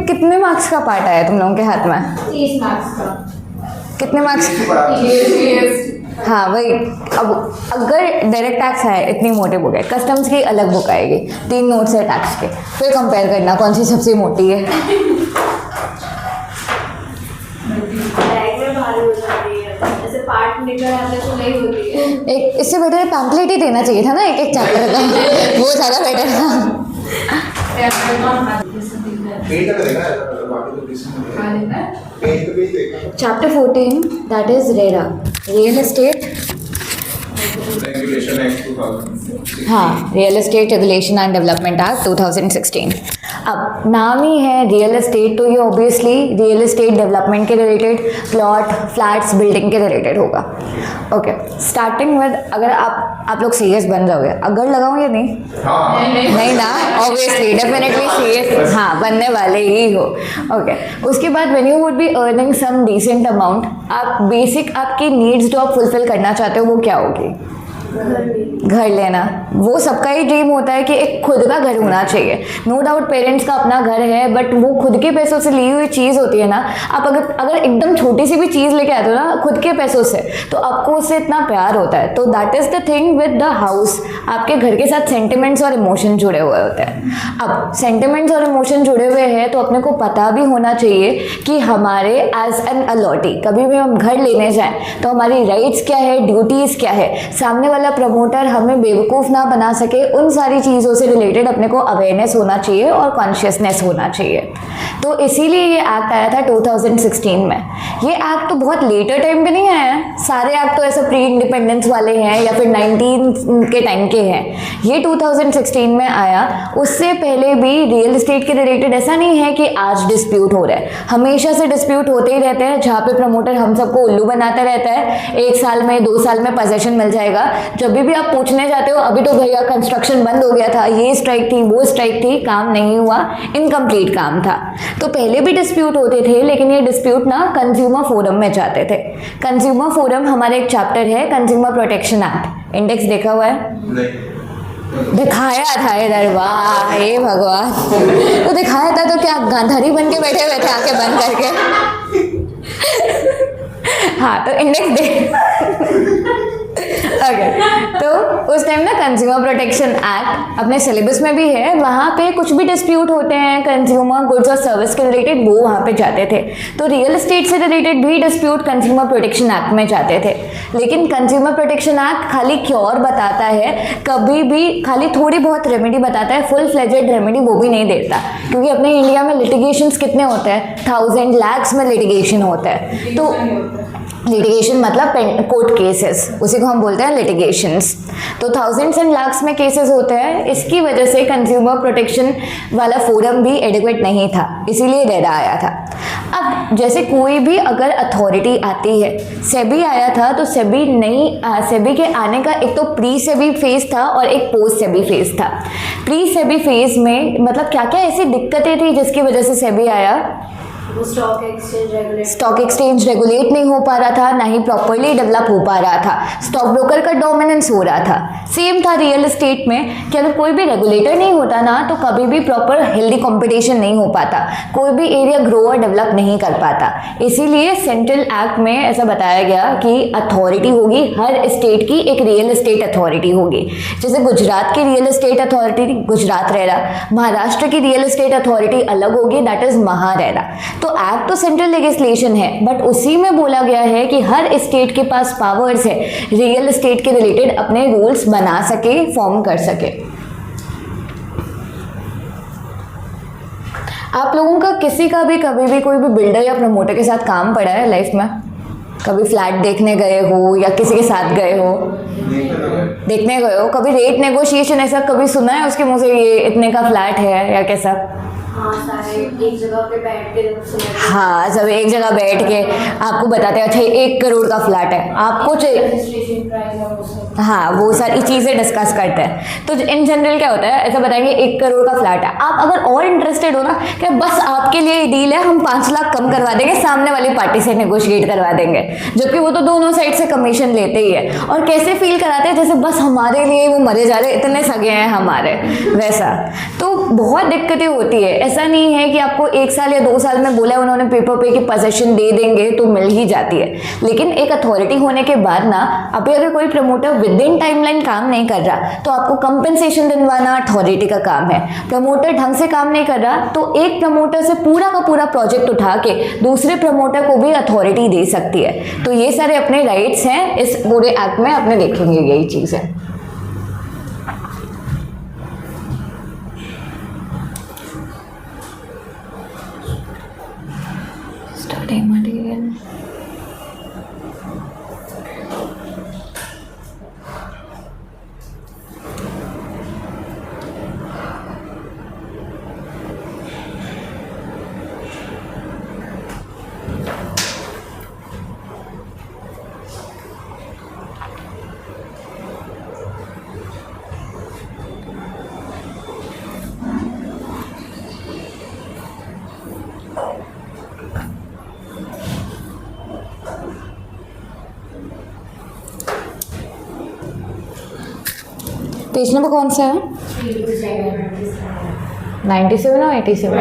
कितने मार्क्स का पार्ट आया तुम लोगों के हाथ में? 30 मार्क्स का। कितने मार्क्स? हाँ वही। अब अगर डायरेक्ट टैक्स है इतनी मोटी बुक है, कस्टम्स की अलग बुक आएगी, 3 नोट्स है टैक्स के, फिर कंपेयर करना कौन सी सबसे मोटी है। पार्ट निकल आते तो नहीं होती है। एक इससे बेटर पैम्पलेट ही देना चाहिए था ना एक एक चैप्टर का, वो ज़्यादा बेटर था। Chapter 14 that is RERA, real estate. Regulation act 2016। हाँ, real estate regulation and development act 2016। अब नाम ही है रियल एस्टेट, तो ये ऑब्वियसली रियल एस्टेट डेवलपमेंट के रिलेटेड, प्लॉट फ्लैट्स बिल्डिंग के रिलेटेड होगा। ओके, स्टार्टिंग विद, अगर आप लोग सीएस बन जाओगे, अगर लगाऊं या नहीं? नहीं ना, ऑब्वियसली डेफिनेटली सीएस हाँ बनने वाले ही हो। ओके, उसके बाद when you would be earning some decent amount, आप बेसिक आपकी नीड्स जो आप फुलफिल करना चाहते हो वो क्या होगी? घर लेना। वो सबका ही ड्रीम होता है कि एक खुद का घर होना चाहिए। नो डाउट पेरेंट्स का अपना घर है, बट वो खुद के पैसों से ली हुई चीज़ होती है ना। आप अगर एकदम छोटी सी भी चीज़ लेके आते हो ना खुद के पैसों से, तो आपको उससे इतना प्यार होता है। तो that is the thing with the house, आपके घर के साथ सेंटिमेंट्स और इमोशन जुड़े हुए होते हैं। अब सेंटिमेंट्स और इमोशन जुड़े हुए हैं तो अपने को पता भी होना चाहिए कि हमारे एज एन अलॉटी कभी भी हम घर लेने जाएं तो हमारी राइट्स क्या है, ड्यूटीज़ क्या है, सामने वाला प्रमोटर हमें बेवकूफ़ ना बना सके, उन सारी चीज़ों से रिलेटेड अपने को अवेयरनेस होना चाहिए और कॉन्शियसनेस होना चाहिए। तो इसीलिए ये एक्ट आया था 2016 में। ये एक्ट तो बहुत लेटर टाइम पे नहीं आया है, सारे एक्ट तो ऐसे प्री इंडिपेंडेंस वाले हैं या फिर 19 के टाइम के हैं। ये 2016 में आया। उससे पहले भी रियल एस्टेट के रिलेटेड ऐसा नहीं है कि आज डिस्प्यूट हो रहा है, हमेशा से डिस्प्यूट होते ही रहते हैं, जहाँ पे प्रमोटर हम सबको उल्लू बनाता रहता है। 1 साल में 2 साल में पोजेशन मिल जाएगा। जब भी आप पूछने जाते हो अभी तो भैया कंस्ट्रक्शन बंद हो गया था, ये स्ट्राइक थी, वो स्ट्राइक थी, काम नहीं हुआ, इनकम्प्लीट काम था। तो पहले भी डिस्प्यूट होते थे, लेकिन ये डिस्प्यूट ना कंज्यूमर फोरम में जाते थे। कंज्यूमर फोरम हमारा एक चैप्टर है, कंज्यूमर प्रोटेक्शन एक्ट। इंडेक्स देखा हुआ है? दिखाया था इधर, वाह हे भगवान। तो दिखाया था तो क्या गांधारी बन के बैठे हुए थे आके बंद करके? हाँ, तो इंडेक्स देख ओके। तो उस टाइम ना कंज्यूमर प्रोटेक्शन एक्ट अपने सिलेबस में भी है, वहाँ पे कुछ भी डिस्प्यूट होते हैं कंज्यूमर गुड्स और सर्विस के रिलेटेड, वो वहाँ पे जाते थे। तो रियल एस्टेट से रिलेटेड भी डिस्प्यूट कंज्यूमर प्रोटेक्शन एक्ट में जाते थे। लेकिन कंज्यूमर प्रोटेक्शन एक्ट खाली क्योर बताता है, कभी भी खाली थोड़ी बहुत रेमेडी बताता है, फुल फ्लेजेड रेमेडी वो भी नहीं देता। क्योंकि अपने इंडिया में लिटिगेशंस कितने होते हैं? 1000 lakhs में लिटिगेशन होता है। तो लिटिगेशन मतलब कोर्ट केसेस, उसी को हम बोलते हैं लिटिगेशंस। तो 1000s and lakhs में केसेस होते हैं। इसकी वजह से कंज्यूमर प्रोटेक्शन वाला फोरम भी एडिक्वेट नहीं था, इसीलिए रेरा आया था। अब जैसे कोई भी अगर अथॉरिटी आती है, सेबी आया था, तो सेबी के आने का एक तो प्री सेबी फेज था और एक पोस्ट सेबी फेज था। प्री सेबी फेज में मतलब क्या क्या ऐसी दिक्कतें थी जिसकी वजह से सेबी आया? स्टॉक एक्सचेंज रेगुलेट नहीं हो पा रहा था, ना ही प्रॉपरली डेवलप हो पा रहा था, स्टॉक ब्रोकर का डोमिनेंस हो रहा था। सेम था रियल एस्टेट में कि अगर कोई भी रेगुलेटर नहीं होता ना तो कभी भी प्रॉपर हेल्दी कंपटीशन नहीं हो पाता, कोई भी एरिया ग्रो और डेवलप नहीं कर पाता। इसीलिए सेंट्रल एक्ट में ऐसा बताया गया कि अथॉरिटी होगी, हर स्टेट की एक रियल एस्टेट अथॉरिटी होगी। जैसे गुजरात की real estate authority Gujarat RERA, Maharashtra की रियल एस्टेट अथॉरिटी अलग होगी, दैट इज महारेरा। तो एक्ट तो सेंट्रल लेजिस्लेशन है, बट उसी में बोला गया है कि हर स्टेट के पास पावर्स है रियल एस्टेट के रिलेटेड अपने रूल्स बना सके, फॉर्म कर सके। आप लोगों का किसी का भी कभी भी कोई भी बिल्डर या प्रमोटर के साथ काम पड़ा है लाइफ में? कभी फ्लैट देखने गए हो या किसी के साथ गए हो? देखने गए हो? कभी रेट नेगोशिएशन ऐसा कभी सुना है उसके मुंह से, ये इतने का फ्लैट है या कैसा? हाँ, सारे एक जगह पे बैठ के हाँ, सब एक जगह बैठ के आपको बताते हैं अच्छा 1 करोड़ का फ्लैट है, आपको चाहिए रजिस्ट्रेशन प्राइस और उसमें हाँ वो सारी चीज़ें डिस्कस करते हैं। तो इन जनरल क्या होता है, ऐसा बताएंगे 1 करोड़ का फ्लैट है, आप अगर और इंटरेस्टेड हो ना कि बस आपके लिए डील है, हम 5 लाख कम करवा देंगे, सामने वाली पार्टी से नेगोशिएट करवा देंगे, जबकि वो तो दोनों साइड से कमीशन लेते ही है, और कैसे फील कराते हैं जैसे बस हमारे लिए वो मरे जा रहे, इतने सगे हैं हमारे, वैसा। तो बहुत दिक्कतें होती है। ऐसा नहीं है कि आपको 1 साल या 2 साल में बोला उन्होंने पेपर पे कि पोजीशन दे देंगे तो मिल ही जाती है, लेकिन एक अथॉरिटी होने के बाद ना, अभी अगर कोई प्रमोटर विद इन टाइमलाइन काम नहीं कर रहा तो आपको कंपनसेशन दिलवाना अथॉरिटी का काम है। प्रमोटर ढंग से काम नहीं कर रहा तो एक प्रमोटर से पूरा का पूरा प्रोजेक्ट उठा के दूसरे प्रमोटर को भी अथॉरिटी दे सकती है। तो ये सारे अपने राइट्स हैं इस पूरे एक्ट में, अपने देखेंगे यही चीज़ है। स्टडी मटेरियल, पेज नंबर कौन सा है? 97 और 87?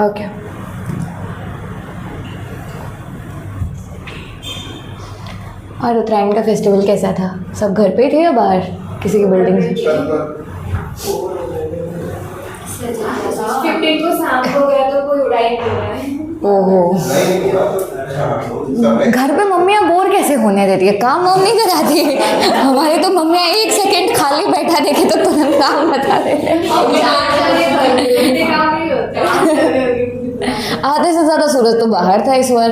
ओके। और उत्तरायण का फेस्टिवल कैसा था? सब घर पे थे या बाहर किसी की बिल्डिंग से? 15 को शाम को गया तो कोई उड़ाई नहीं रहा है। ओहो, घर पे मम्मियाँ बोर कैसे होने देती है, काम वाम नहीं कराती है। हमारे तो मम्मियाँ 1 सेकंड खाली बैठा देखे तो तुरंत काम बता देते हैं। आधे से ज़्यादा सूरज तो बाहर था इस बार,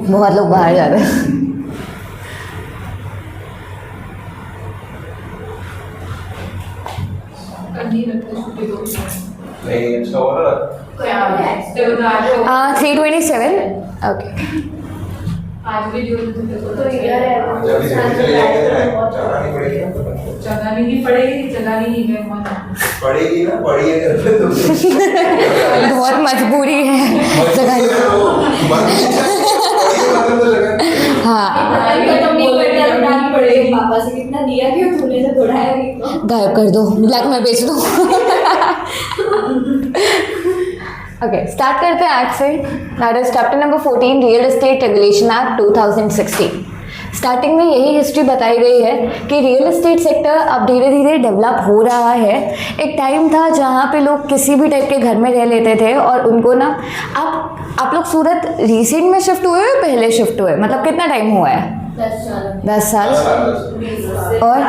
बहुत लोग बाहर जा रहे हैं। नहीं अच्छा हो रहा 327 ओके। आज भी जो तो इधर है जब इसे चले जाएंगे चलानी पड़ेगी ना, चलानी नहीं पड़ेगी, चलानी नहीं है पड़ेगी ना, पड़ी है घर पे तो बहुत मजबूरी है हाँ, पापा से कितना दिया क्यों तूने से बढ़ाया क्यों? गायब कर दो, ब्लैक में बेच दो। ओके, स्टार्ट करते हैं एक्ट से। That is chapter number 14 real estate regulation act 2016। Starting में यही हिस्ट्री बताई गई है कि रियल एस्टेट सेक्टर अब धीरे धीरे डेवलप हो रहा है। एक टाइम था जहाँ पे लोग किसी भी टाइप के घर में रह लेते थे और उनको ना, आप लोग सूरत रिसेंट में शिफ्ट हुए हो, पहले शिफ्ट हुए, मतलब कितना टाइम हुआ है? 10 साल और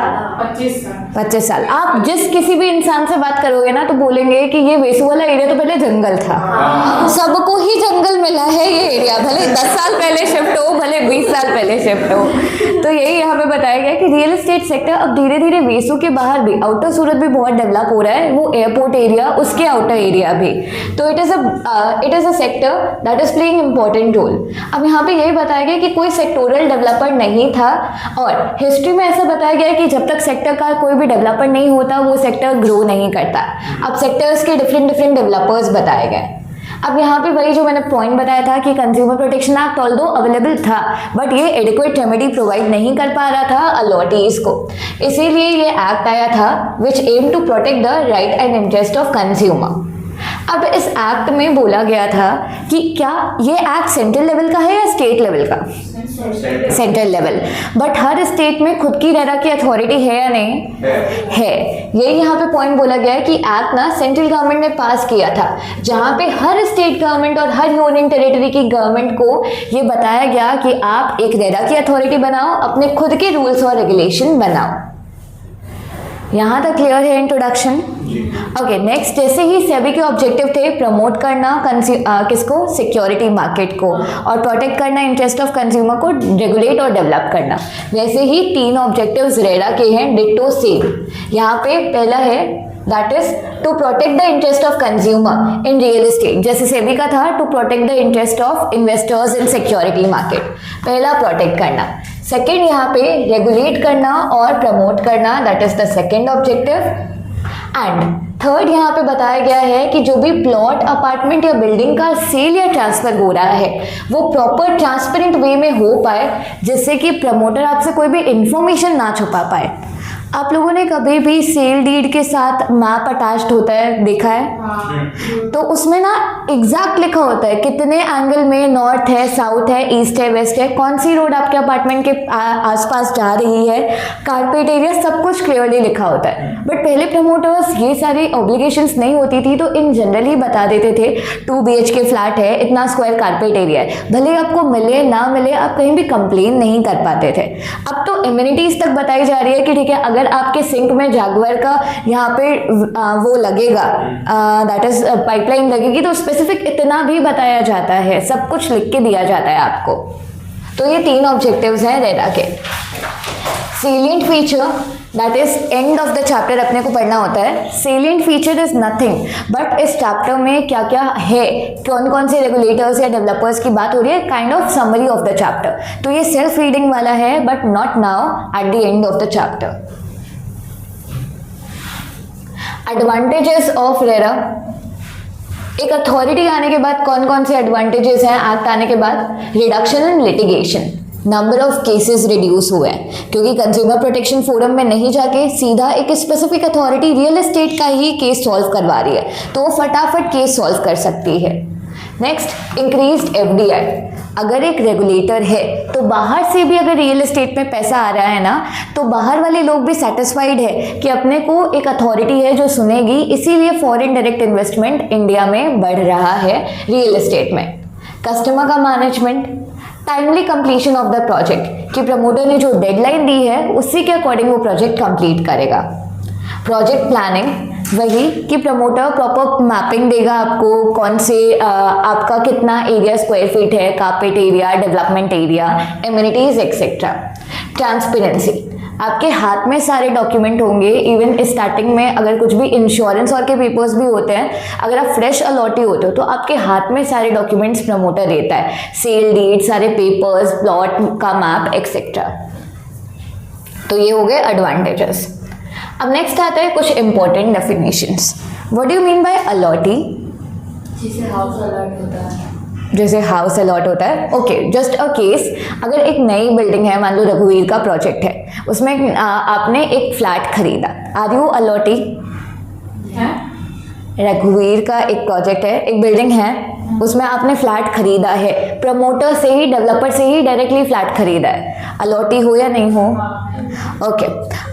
25 साल। आप जिस किसी भी इंसान से बात करोगे ना तो बोलेंगे कि ये वेसू वाला एरिया तो पहले जंगल था, सबको ही जंगल मिला है ये एरिया, भले 10 साल पहले शिफ्ट हो, भले 20 साल पहले शिफ्ट हो। तो यही यहाँ पे बताया गया कि रियल एस्टेट सेक्टर अब धीरे धीरे वेसू के बाहर भी, आउटर सूरत भी बहुत डेवलप हो रहा है, वो एयरपोर्ट एरिया, उसके आउटर एरिया भी। तो it is a sector that is playing important role. अब यहाँ पे यही बताया गया कि कोई सेक्टोरल डेवलपर नहीं था, और हिस्ट्री में ऐसा बताया गया कि जब तक सेक्टर का कोई भी डेवलपर नहीं होता वो सेक्टर ग्रो नहीं करता। अब सेक्टर्स के डिफरेंट डेवलपर्स बताए गए। अब यहाँ पे वही जो मैंने पॉइंट बताया था कि consumer protection act although available था बट ये एडिक्वेट रेमेडी प्रोवाइड नहीं कर पा रहा था अलॉटीज को, इसीलिए ये एक्ट आया था which aim to protect the right and interest of consumer. अब इस एक्ट में बोला गया था कि क्या ये एक्ट सेंट्रल लेवल का है या स्टेट लेवल का? Central level. But her state में खुद की रहरा की अथॉरिटी है या नहीं? है। यही यहाँ पे पॉइंट बोला गया है कि एक्ट ना सेंट्रल गवर्नमेंट ने पास किया था, जहाँ पे हर स्टेट गवर्नमेंट और हर यूनियन टेरिटरी की गवर्नमेंट को ये बताया गया कि आप एक रहरा की अथॉरिटी बनाओ, अपने खुद के रूल्स और रेगुलेशन बनाओ। यहाँ तक क्लियर है इंट्रोडक्शन? ओके नेक्स्ट, जैसे ही सेबी के ऑब्जेक्टिव थे प्रमोट करना किसको, सिक्योरिटी मार्केट को, और प्रोटेक्ट करना इंटरेस्ट ऑफ कंज्यूमर को, रेगुलेट और डेवलप करना, वैसे ही 3 ऑब्जेक्टिव्स रेरा के हैं, डिट्टो सेम। यहाँ पे पहला है that is to protect the interest of consumer in real estate, जैसे सेबी का था to protect the interest of investors in security market, पहला प्रोटेक्ट करना। सेकेंड यहाँ पे रेगुलेट करना और प्रमोट करना, that is the second objective. And third यहाँ पे बताया गया है कि जो भी प्लॉट, अपार्टमेंट या बिल्डिंग का सेल या ट्रांसफर हो रहा है वो प्रॉपर ट्रांसपेरेंट वे में हो पाए, जिससे कि प्रमोटर आपसे कोई भी इंफॉर्मेशन ना छुपा पाए। आप लोगों ने कभी भी सेल डीड के साथ मैप अटैच्ड होता है देखा है? तो उसमें ना एग्जैक्ट लिखा होता है कितने एंगल में नॉर्थ है, साउथ है, ईस्ट है, वेस्ट है, कौन सी रोड आपके अपार्टमेंट के आसपास जा रही है, कारपेट एरिया, सब कुछ क्लियरली लिखा होता है। बट पहले प्रमोटर्स ये सारी ऑब्लिगेशंस नहीं होती थी तो इन जनरल ही बता देते थे 2 BHK फ्लैट है, इतना स्क्वायर कारपेट एरिया है, भले आपको मिले ना मिले आप कहीं भी कंप्लेन नहीं कर पाते थे। अब तो इम्यूनिटीज तक बताई जा रही है कि ठीक है अगर आपके सिंक में जागवार का यहाँ पे वो लगेगा, दैट इज पाइपलाइन लगेगी, तो स्पेसिफिक इतना भी बताया जाता है, सब कुछ लिख के दिया जाता है आपको। तो ये 3 ऑब्जेक्टिव्स हैं रेरा के। Salient feature, that is end of the chapter अपने को पढ़ना होता है। Salient feature is nothing but इस चैप्टर में क्या क्या है, कौन कौन से रेगुलेटर्स या डेवलपर्स की बात हो रही है, kind of summary of the chapter. तो ये सेल्फ रीडिंग वाला है but not now, at the end of the chapter. Advantages of RERA, एक अथॉरिटी आने के बाद कौन कौन से एडवांटेजेस हैं एक्ट आने के बाद? Reduction in litigation, number of cases reduce हुए हैं क्योंकि कंज्यूमर प्रोटेक्शन फोरम में नहीं जाके सीधा एक स्पेसिफिक अथॉरिटी रियल एस्टेट का ही केस सॉल्व करवा रही है, तो वो फटाफट केस सॉल्व कर सकती है। नेक्स्ट, इंक्रीज्ड एफडीआई, अगर एक रेगुलेटर है तो बाहर से भी अगर रियल एस्टेट में पैसा आ रहा है ना तो बाहर वाले लोग भी सेटिस्फाइड है कि अपने को एक अथॉरिटी है जो सुनेगी, इसीलिए फॉरेन डायरेक्ट इन्वेस्टमेंट इंडिया में बढ़ रहा है रियल एस्टेट में। कस्टमर का management, timely completion of the project, कि प्रमोटर ने जो डेडलाइन दी है उसी के अकॉर्डिंग वो प्रोजेक्ट कंप्लीट करेगा। प्रोजेक्ट प्लानिंग, वही कि प्रमोटर प्रॉपर मैपिंग देगा आपको, कौन से आपका कितना एरिया स्क्वायर फीट है, carpet area, development area, amenities etcetera. Transparency, आपके हाथ में सारे डॉक्यूमेंट होंगे, इवन स्टार्टिंग में अगर कुछ भी इंश्योरेंस और के पेपर्स भी होते हैं, अगर आप फ्रेश अलॉटी होते हो तो आपके हाथ में सारे डॉक्यूमेंट्स प्रमोटर देता है, सेल डीड, सारे पेपर्स, प्लॉट का मैप एक्सेट्रा। तो ये हो गए एडवांटेजेस। अब नेक्स्ट आता है कुछ important definitions. What do you mean by allottee? जिसे हाउस अलॉट होता है, जैसे हाउस अलॉट होता है। ओके, जस्ट अ केस, अगर एक नई बिल्डिंग है, मान लो रघुवीर का प्रोजेक्ट है, उसमें आपने एक फ्लैट खरीदा, आर यू अलॉटी? रघुवीर का एक प्रोजेक्ट है, एक बिल्डिंग है, उसमें आपने फ्लैट खरीदा है, प्रमोटर से ही, डेवलपर से ही डायरेक्टली फ्लैट खरीदा है, अलॉटी हो या नहीं हो? ओके,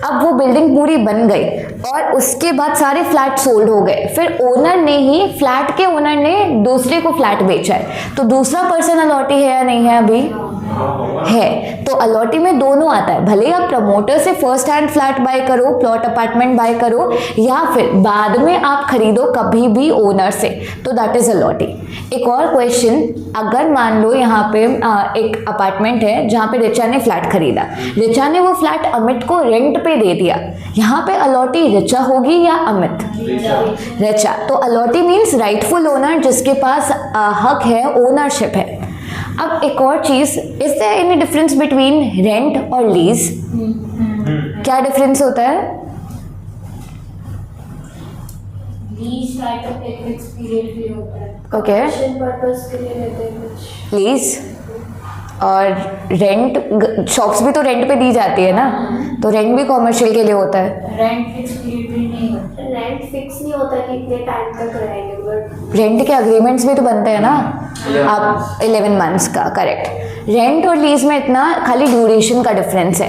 अब वो बिल्डिंग पूरी बन गई और उसके बाद सारे फ्लैट सोल्ड हो गए, फिर ओनर ने ही, फ्लैट के ओनर ने दूसरे को फ्लैट बेचा है, तो दूसरा पर्सन अलॉटी है या नहीं है? अभी है। तो अलॉटी में दोनों आता है, भले आप प्रमोटर से फर्स्ट हैंड फ्लैट बाय करो, प्लॉट अपार्टमेंट बाय करो, या फिर बाद में आप खरीदो कभी भी ओनर से, तो दैट इज अलॉटी। एक और क्वेश्चन, अगर मान लो यहाँ पे एक अपार्टमेंट है जहाँ पे रिचा ने फ्लैट खरीदा, रिचा ने वो फ्लैट अमित को रेंट पे दे दिया, यहाँ पे अलॉटी रिचा होगी या अमित? रिचा। तो अलॉटी मीन्स राइटफुल ओनर, जिसके पास हक है, ओनरशिप है। अब एक और चीज, is there any difference between rent और लीज? क्या डिफरेंस होता है? लीज टाइप ऑफ एक फिक्स पीरियड भी होता है, ओके, पर्पस के लिए रहते हैं कुछ। लीज और रेंट, शॉप्स भी तो रेंट पे दी जाती है ना, तो रेंट भी कॉमर्शियल के लिए होता है। रेंट फिक्स पीरियड भी नहीं होता, रेंट फिक्स नहीं होता कि इतने टाइम तक रहेंगे, बट रेंट के अग्रीमेंट्स भी तो बनते हैं ना, आप 11 मंथ्स का, करेक्ट। रेंट और लीज में इतना खाली ड्यूरेशन का डिफरेंस है,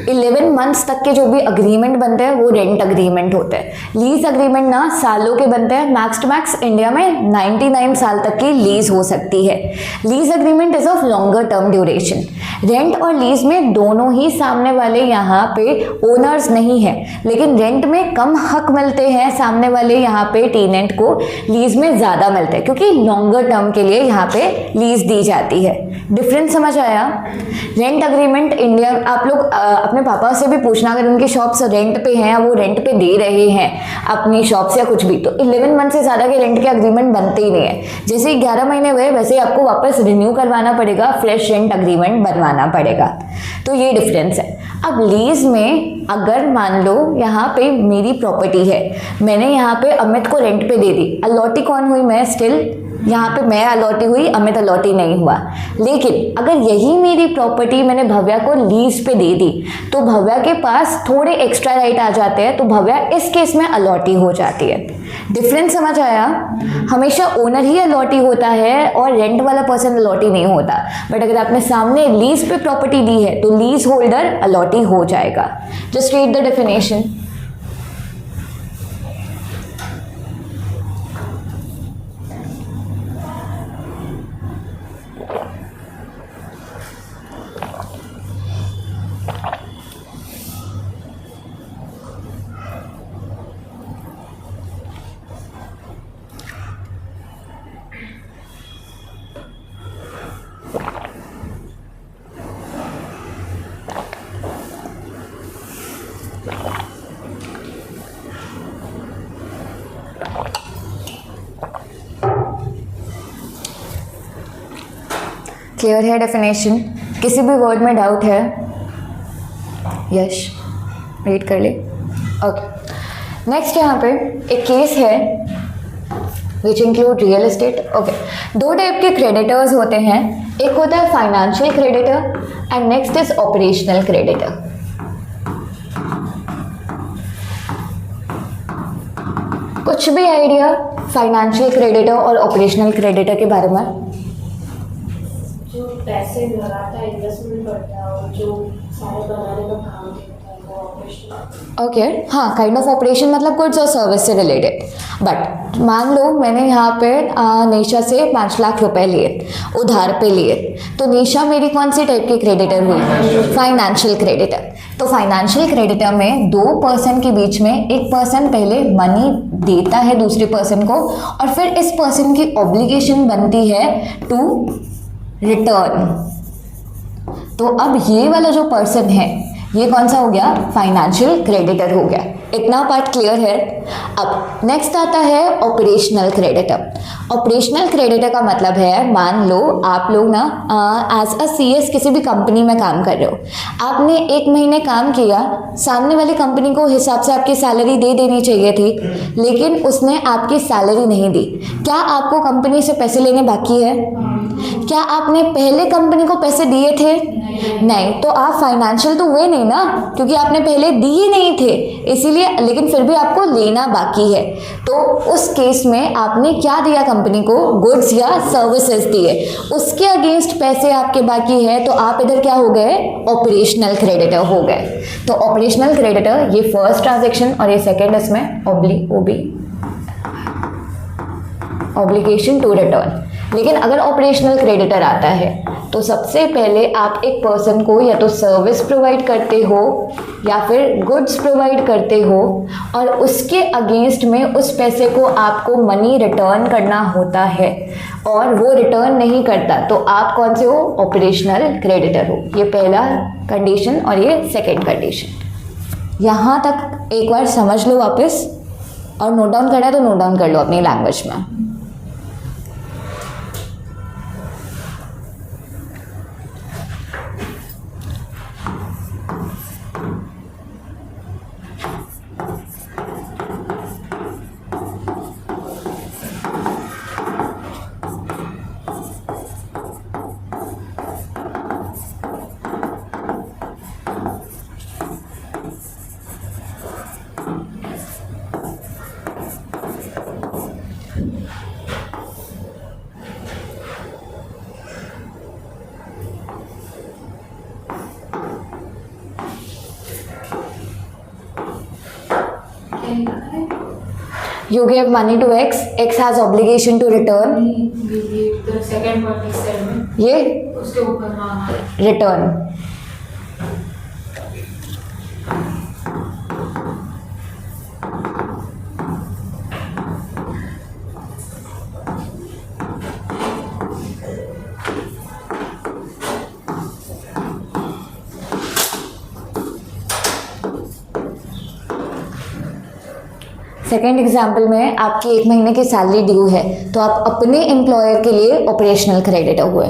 11 मंथ्स तक के जो भी अग्रीमेंट बनते हैं वो रेंट अग्रीमेंट होते हैं। लीज अग्रीमेंट ना सालों के बनते हैं, मैक्स टू मैक्स इंडिया में 99 साल तक की लीज हो सकती है। Lease agreement is of longer term duration. Rent और लीज में दोनों ही सामने वाले यहाँ पे ओनर्स नहीं है, लेकिन रेंट में कम हक मिलते हैं, सामने वाले यहाँ पे टेनेंट को लीज में ज़्यादा मिलते हैं क्योंकि लॉन्गर टर्म के लिए यहाँ पे लीज दी जाती है। डिफरेंस समझ आया? रेंट अग्रीमेंट इंडिया, आप लोग अपने पापा से भी पूछना अगर उनकी शॉप्स रेंट पे हैं या वो रेंट पे दे रहे हैं अपनी शॉप्स या कुछ भी, तो 11 मंथ से ज़्यादा के रेंट के अग्रीमेंट बनते ही नहीं है। जैसे 11 महीने हुए वैसे ही आपको वापस रिन्यू करवाना पड़ेगा, फ्रेश रेंट अग्रीमेंट बनवाना पड़ेगा। तो ये डिफरेंस है। अब लीज में अगर मान लो यहाँ पे मेरी प्रॉपर्टी है, मैंने यहाँ पे अमित को रेंट पे दे दी, अलॉटी कौन हुई? मैं स्टिल यहाँ पे मैं अलॉटी हुई, अमित अलॉटी नहीं हुआ। लेकिन अगर यही मेरी प्रॉपर्टी मैंने भव्या को लीज पे दे दी तो भव्या के पास थोड़े एक्स्ट्रा राइट आ जाते हैं, तो भव्या इस केस में अलॉटी हो जाती है। डिफरेंस समझ आया? हमेशा ओनर ही अलॉटी होता है और रेंट वाला पर्सन अलॉटी नहीं होता। बट अगर आपने सामने लीज पे प्रॉपर्टी दी है तो लीज होल्डर अलॉटी हो जाएगा। Just read the definition. Clear है डेफिनेशन? किसी भी वर्ड में डाउट है? यश रीड कर ले। ओके, नेक्स्ट यहाँ पे एक केस है which include real estate. Okay, दो टाइप के क्रेडिटर्स होते हैं, एक होता है financial creditor and next is operational creditor. कुछ भी आइडिया फाइनेंशियल क्रेडिटर और ऑपरेशनल क्रेडिटर के बारे में? जो पैसे लगाता है, इन्वेस्टमेंट करता है और जो सारे बनाने का काम करता है वो ऑपरेशन। ओके, हाँ, काइंड ऑफ ऑपरेशन मतलब गुड्स और सर्विस से रिलेटेड। बट मान लो मैंने यहाँ पे निशा से 5 लाख रुपए लिए, उधार पे लिए, तो निशा मेरी कौन सी टाइप की क्रेडिटर हुई? Financial creditor. तो फाइनेंशियल क्रेडिटर में 2 पर्सन के बीच में एक पर्सन पहले मनी देता है दूसरे पर्सन को और फिर इस पर्सन की ऑब्लिगेशन बनती है टू रिटर्न। तो अब ये वाला जो पर्सन है ये कौन सा हो गया? फाइनेंशियल क्रेडिटर हो गया। इतना पार्ट क्लियर है? अब नेक्स्ट आता है ऑपरेशनल क्रेडिटर। ऑपरेशनल क्रेडिटर का मतलब है, मान लो आप लोग ना एज अ सीएस किसी भी कंपनी में काम कर रहे हो, आपने 1 महीने काम किया, सामने वाली कंपनी को हिसाब से आपकी सैलरी दे देनी चाहिए थी, लेकिन उसने आपकी सैलरी नहीं दी। क्या आपको कंपनी से पैसे लेने बाकी है? क्या आपने पहले कंपनी को पैसे दिए थे? नहीं। तो आप फाइनेंशियल तो हुए नहीं ना, क्योंकि आपने पहले दिए नहीं थे, इसीलिए, लेकिन फिर भी आपको लेना बाकी है। तो उस केस में आपने क्या दिया कंपनी को? गुड्स या सर्विसेज दिए, उसके अगेंस्ट पैसे आपके बाकी है, तो आप इधर क्या हो गए? ऑपरेशनल क्रेडिटर हो गए। तो ऑपरेशनल क्रेडिटर ये फर्स्ट ट्रांजैक्शन और ये सेकेंड, इसमें ऑब्लिगेशन टू रिटर्न। लेकिन अगर ऑपरेशनल क्रेडिटर आता है तो सबसे पहले आप एक पर्सन को या तो सर्विस प्रोवाइड करते हो या फिर गुड्स प्रोवाइड करते हो और उसके अगेंस्ट में उस पैसे को आपको मनी रिटर्न करना होता है, और वो रिटर्न नहीं करता तो आप कौन से हो? ऑपरेशनल क्रेडिटर हो। ये पहला कंडीशन और ये सेकेंड कंडीशन। यहाँ तक एक बार समझ लो वापस, और नोट डाउन करना है तो नोट डाउन कर लो अपनी लैंग्वेज में। You give money to X, X has obligation to return. The second one is settlement. ये उसके ऊपर हाँ रिटर्न। सेकेंड एग्जाम्पल में आपकी 1 महीने की सैलरी ड्यू है तो आप अपने एम्प्लॉयर के लिए ऑपरेशनल क्रेडिटर हुए।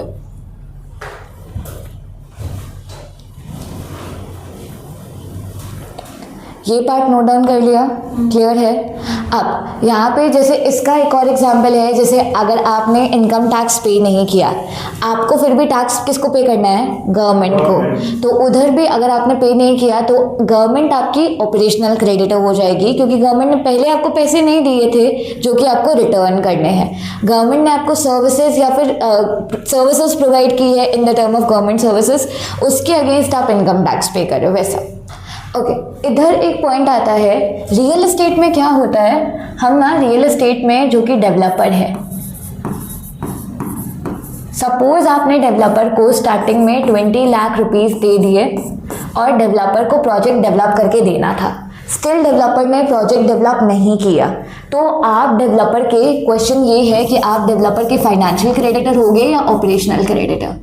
ये पार्ट नोट डाउन कर लिया, क्लियर है। अब यहाँ पे जैसे इसका एक और एग्जांपल है, जैसे अगर आपने इनकम टैक्स पे नहीं किया, आपको फिर भी टैक्स किसको पे करना है, गवर्नमेंट को, तो उधर भी अगर आपने पे नहीं किया तो गवर्नमेंट आपकी ऑपरेशनल क्रेडिटर हो जाएगी, क्योंकि गवर्नमेंट ने पहले आपको पैसे नहीं दिए थे जो कि आपको रिटर्न करने हैं। गवर्नमेंट ने आपको सर्विसेज या फिर सर्विसेज प्रोवाइड की है in the term of government services, उसके अगेंस्ट आप इनकम टैक्स पे कर रहे हो वैसा। ओके, इधर एक पॉइंट आता है, रियल एस्टेट में क्या होता है, हम ना रियल एस्टेट में जो कि डेवलपर है, सपोज आपने डेवलपर को स्टार्टिंग में 20 लाख रुपीस दे दिए और डेवलपर को प्रोजेक्ट डेवलप करके देना था, स्टिल डेवलपर ने प्रोजेक्ट डेवलप नहीं किया, तो आप डेवलपर के, क्वेश्चन ये है कि आप डेवलपर के फाइनेंशियल क्रेडिटर होगे या ऑपरेशनल क्रेडिटर।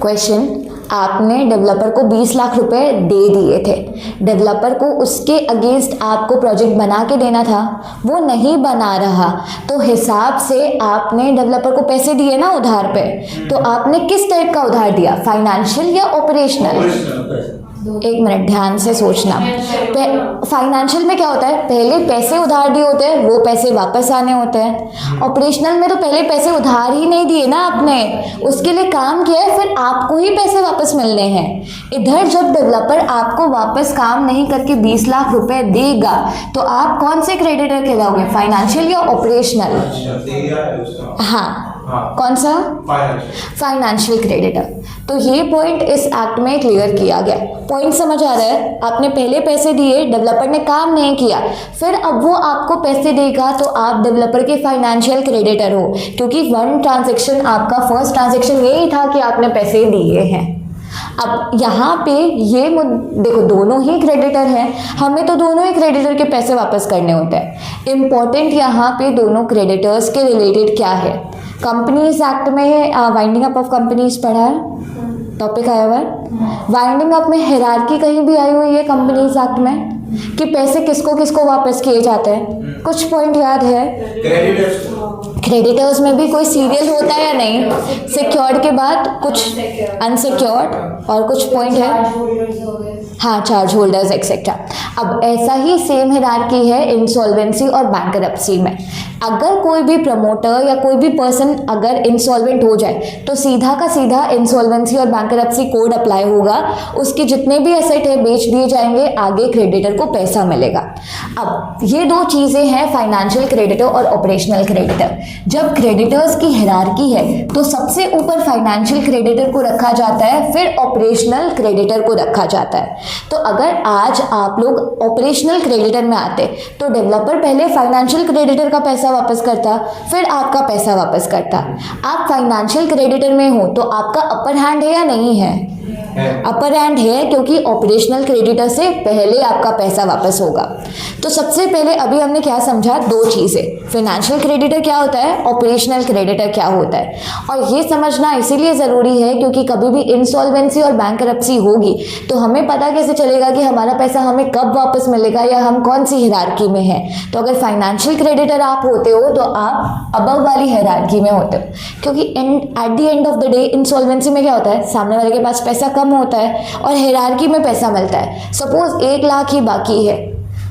क्वेश्चन, आपने डेवलपर को 20 लाख रुपए दे दिए थे, डेवलपर को उसके अगेंस्ट आपको प्रोजेक्ट बना के देना था, वो नहीं बना रहा, तो हिसाब से आपने डेवलपर को पैसे दिए ना उधार पे, तो आपने किस टाइप का उधार दिया, फाइनेंशियल या ऑपरेशनल। एक मिनट ध्यान से सोचना। फाइनेंशियल में क्या होता है, पहले पैसे उधार दिए होते हैं, वो पैसे वापस आने होते हैं। ऑपरेशनल में तो पहले पैसे उधार ही नहीं दिए ना आपने, उसके लिए काम किया है, फिर आपको ही पैसे वापस मिलने हैं। इधर जब डेवलपर आपको वापस काम नहीं करके 20 लाख रुपए देगा तो आप कौन से क्रेडिटर कहलाओगे, फाइनेंशियल या ऑपरेशनल। हाँ, कौन सा, फाइनेंशियल क्रेडिटर। तो ये पॉइंट इस एक्ट में क्लियर किया गया। पॉइंट समझ आ रहा है, आपने पहले पैसे दिए, डेवलपर ने काम नहीं किया, फिर अब वो आपको पैसे देगा तो आप डेवलपर के फाइनेंशियल क्रेडिटर हो, क्योंकि वन ट्रांजैक्शन, आपका फर्स्ट ट्रांजैक्शन यही था कि आपने पैसे दिए हैं। अब यहाँ पे ये देखो, दोनों ही क्रेडिटर हैं, हमें तो दोनों ही क्रेडिटर के पैसे वापस करने होते हैं। इम्पॉर्टेंट यहाँ पे दोनों क्रेडिटर्स के रिलेटेड क्या है, कंपनीज एक्ट में वाइंडिंग अप ऑफ कंपनीज पढ़ा है, टॉपिक आया हुआ है। वाइंडिंग अप में हायरार्की कहीं भी आई हुई है कंपनीज एक्ट में, कि पैसे किसको किसको वापस किए जाते हैं, कुछ पॉइंट याद है। क्रेडिटर्स में भी कोई सीरियल होता है या नहीं, सिक्योर्ड के बाद कुछ अनसिक्योर्ड और कुछ पॉइंट है, हाँ, चार्ज होल्डर्स एक्सेट्रा। अब ऐसा ही सेम हायरार्की है इंसॉल्वेंसी और बैंकरप्सी में। अगर कोई भी प्रमोटर या कोई भी पर्सन अगर इंसॉल्वेंट हो जाए तो सीधा का सीधा इंसॉल्वेंसी और बैंकरप्सी कोड अप्लाई होगा, उसके जितने भी एसेट है बेच दिए जाएंगे, आगे क्रेडिटर को पैसा मिलेगा। अब ये दो चीज़ें हैं, फाइनेंशियल क्रेडिटर और ऑपरेशनल क्रेडिटर। जब क्रेडिटर्स की हायरार्की है तो सबसे ऊपर फाइनेंशियल क्रेडिटर को रखा जाता है, फिर ऑपरेशनल क्रेडिटर को रखा जाता है। तो अगर आज आप लोग ऑपरेशनल क्रेडिटर में आते तो डेवलपर पहले फाइनेंशियल क्रेडिटर का पैसा वापस करता, फिर आपका पैसा वापस करता। आप फाइनेंशियल क्रेडिटर में हो तो आपका अपर हैंड है या नहीं है, अपर हैंड है, क्योंकि ऑपरेशनल क्रेडिटर से पहले आपका पैसा वापस होगा। तो सबसे पहले अभी हमने क्या समझा, दो चीज़ें, फाइनेंशियल क्रेडिटर क्या होता है, ऑपरेशनल क्रेडिटर क्या होता है। और ये समझना इसीलिए ज़रूरी है क्योंकि कभी भी इंसॉल्वेंसी और बैंकरप्सी होगी तो हमें पता कैसे चलेगा कि हमारा पैसा हमें कब वापस मिलेगा या हम कौन सी हायरार्की में हैं। तो अगर फाइनेंशियल क्रेडिटर आप होते हो तो आप अबव वाली हायरार्की में होते हो, क्योंकि at the end of the day insolvency में क्या होता है, सामने वाले के पास पैसा कम होता है और हायरार्की में पैसा मिलता है। सपोज 1 लाख ही बाकी है,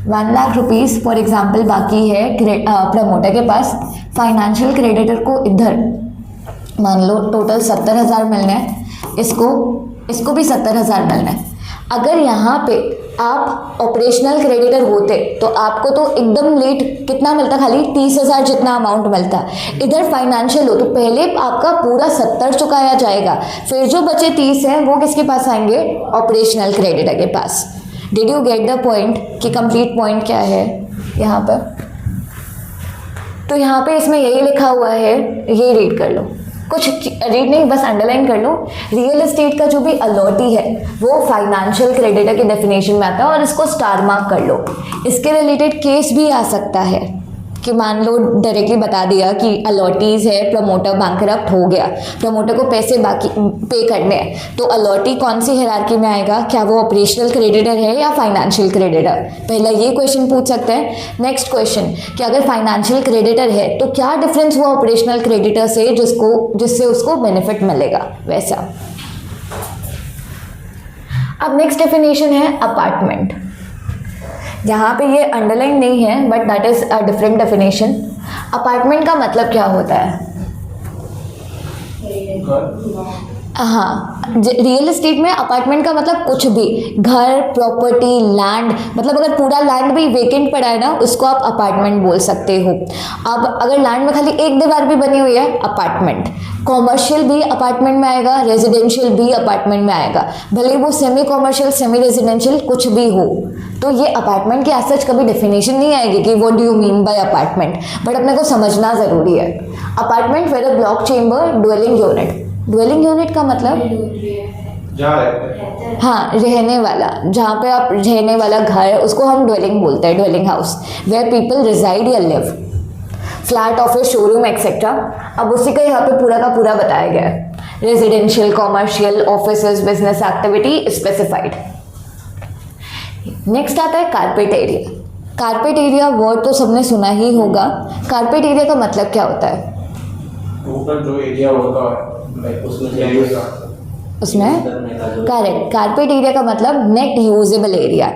1 लाख रुपीस फॉर एग्जाम्पल बाकी है प्रमोटर के पास, फाइनेंशियल क्रेडिटर को इधर मान लो टोटल 70,000 मिलने हैं, इसको भी 70,000 मिलना है। अगर यहाँ पे आप ऑपरेशनल क्रेडिटर होते तो आपको तो एकदम लेट कितना मिलता, खाली 30,000 जितना अमाउंट मिलता। इधर फाइनेंशियल हो तो पहले आपका पूरा 70 चुकाया जाएगा, फिर जो बचे 30 हैं वो किसके पास आएंगे, ऑपरेशनल क्रेडिटर के पास। Did you get the point कि कंप्लीट पॉइंट क्या है यहाँ पर। तो यहाँ पे इसमें यही लिखा हुआ है, ये रीड कर लो, कुछ रीड नहीं बस अंडरलाइन कर लो। रियल एस्टेट का जो भी अलॉटी है वो फाइनेंशियल क्रेडिटर के डेफिनेशन में आता है और इसको स्टार मार्क कर लो। इसके रिलेटेड केस भी आ सकता है, कि मान लो डायरेक्टली बता दिया कि अलॉटीज़ है, प्रमोटर बैंकरप्ट हो गया, प्रमोटर को पैसे बाकी पे करने हैं, तो अलॉटी कौन सी हायरार्की में आएगा? क्या वो ऑपरेशनल क्रेडिटर है या फाइनेंशियल क्रेडिटर? पहला ये क्वेश्चन पूछ सकते हैं। नेक्स्ट क्वेश्चन कि अगर फाइनेंशियल क्रेडिटर है तो क्या डिफरेंस हुआ ऑपरेशनल क्रेडिटर से जिससे उसको बेनिफिट मिलेगा, वैसा। अब नेक्स्ट डेफिनेशन है अपार्टमेंट। यहाँ पे ये अंडरलाइन नहीं है but that is a different definition. Apartment का मतलब क्या होता है? हाँ, रियल एस्टेट में अपार्टमेंट का मतलब कुछ भी, घर, प्रॉपर्टी, लैंड, मतलब अगर पूरा लैंड भी वेकेंट पड़ा है ना, उसको आप अपार्टमेंट बोल सकते हो। अब अगर लैंड में खाली एक दीवार भी बनी हुई है, अपार्टमेंट। कॉमर्शियल भी अपार्टमेंट में आएगा, रेजिडेंशियल भी अपार्टमेंट में आएगा, भले वो सेमी कॉमर्शियल, सेमी रेजिडेंशियल कुछ भी हो। तो ये अपार्टमेंट की एज सच कभी डेफिनेशन नहीं आएगी कि what do you mean by apartment, but अपने को समझना ज़रूरी है। अपार्टमेंट फिर block chamber, dwelling unit. Dwelling unit का मतलब हाँ, रहने वाला, जहाँ पे आप रहने वाला घर, उसको हम ड्वेलिंग बोलते हैं, dwelling house, where people reside या live. Flat, office, showroom etcetera. अब उसी का यहाँ पे पूरा का पूरा बताया गया है। Residential, commercial, offices, business activity specified. Next आता है carpet area. Carpet area word तो सबने सुना ही होगा। कारपेट एरिया का मतलब क्या होता है? टोटल जो एरिया होता है उसमें करेक्ट, कारपेट एरिया का मतलब नेट यूजेबल एरिया।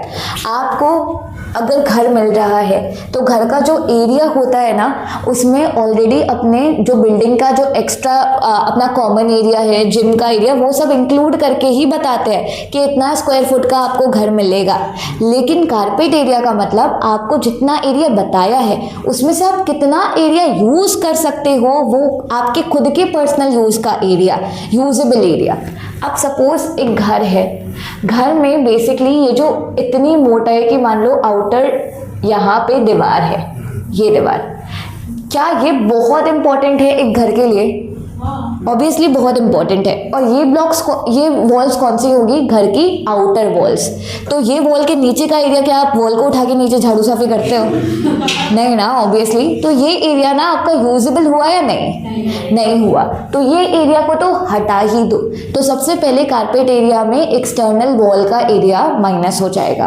आपको अगर घर मिल रहा है तो घर का जो एरिया होता है ना, उसमें ऑलरेडी अपने जो बिल्डिंग का जो एक्स्ट्रा अपना कॉमन एरिया है, जिम का एरिया, वो सब इंक्लूड करके ही बताते हैं कि इतना स्क्वायर फुट का आपको घर मिलेगा। लेकिन कारपेट एरिया का मतलब आपको जितना एरिया बताया है उसमें से आप कितना एरिया यूज़ कर सकते हो, वो आपके खुद के पर्सनल यूज़ का एरिया, यूजेबल एरिया। अब सपोज एक घर है, घर में बेसिकली ये जो इतनी मोटा है कि मान लो आउटर यहाँ पे दीवार है, ये दीवार, क्या ये बहुत इंपॉर्टेंट है एक घर के लिए? ऑब्वियसली बहुत इंपॉर्टेंट है। और ये ब्लॉक्स, ये वॉल्स कौन सी होगी? घर की आउटर वॉल्स। तो ये वॉल के नीचे का एरिया, क्या आप वॉल को उठा के नीचे झाड़ू साफी करते हो? नहीं ना, ऑब्वियसली। तो ये एरिया ना आपका यूजेबल हुआ या नहीं हुआ, तो ये एरिया को तो हटा ही दो। तो सबसे पहले कारपेट एरिया में एक्सटर्नल वॉल का एरिया माइनस हो जाएगा।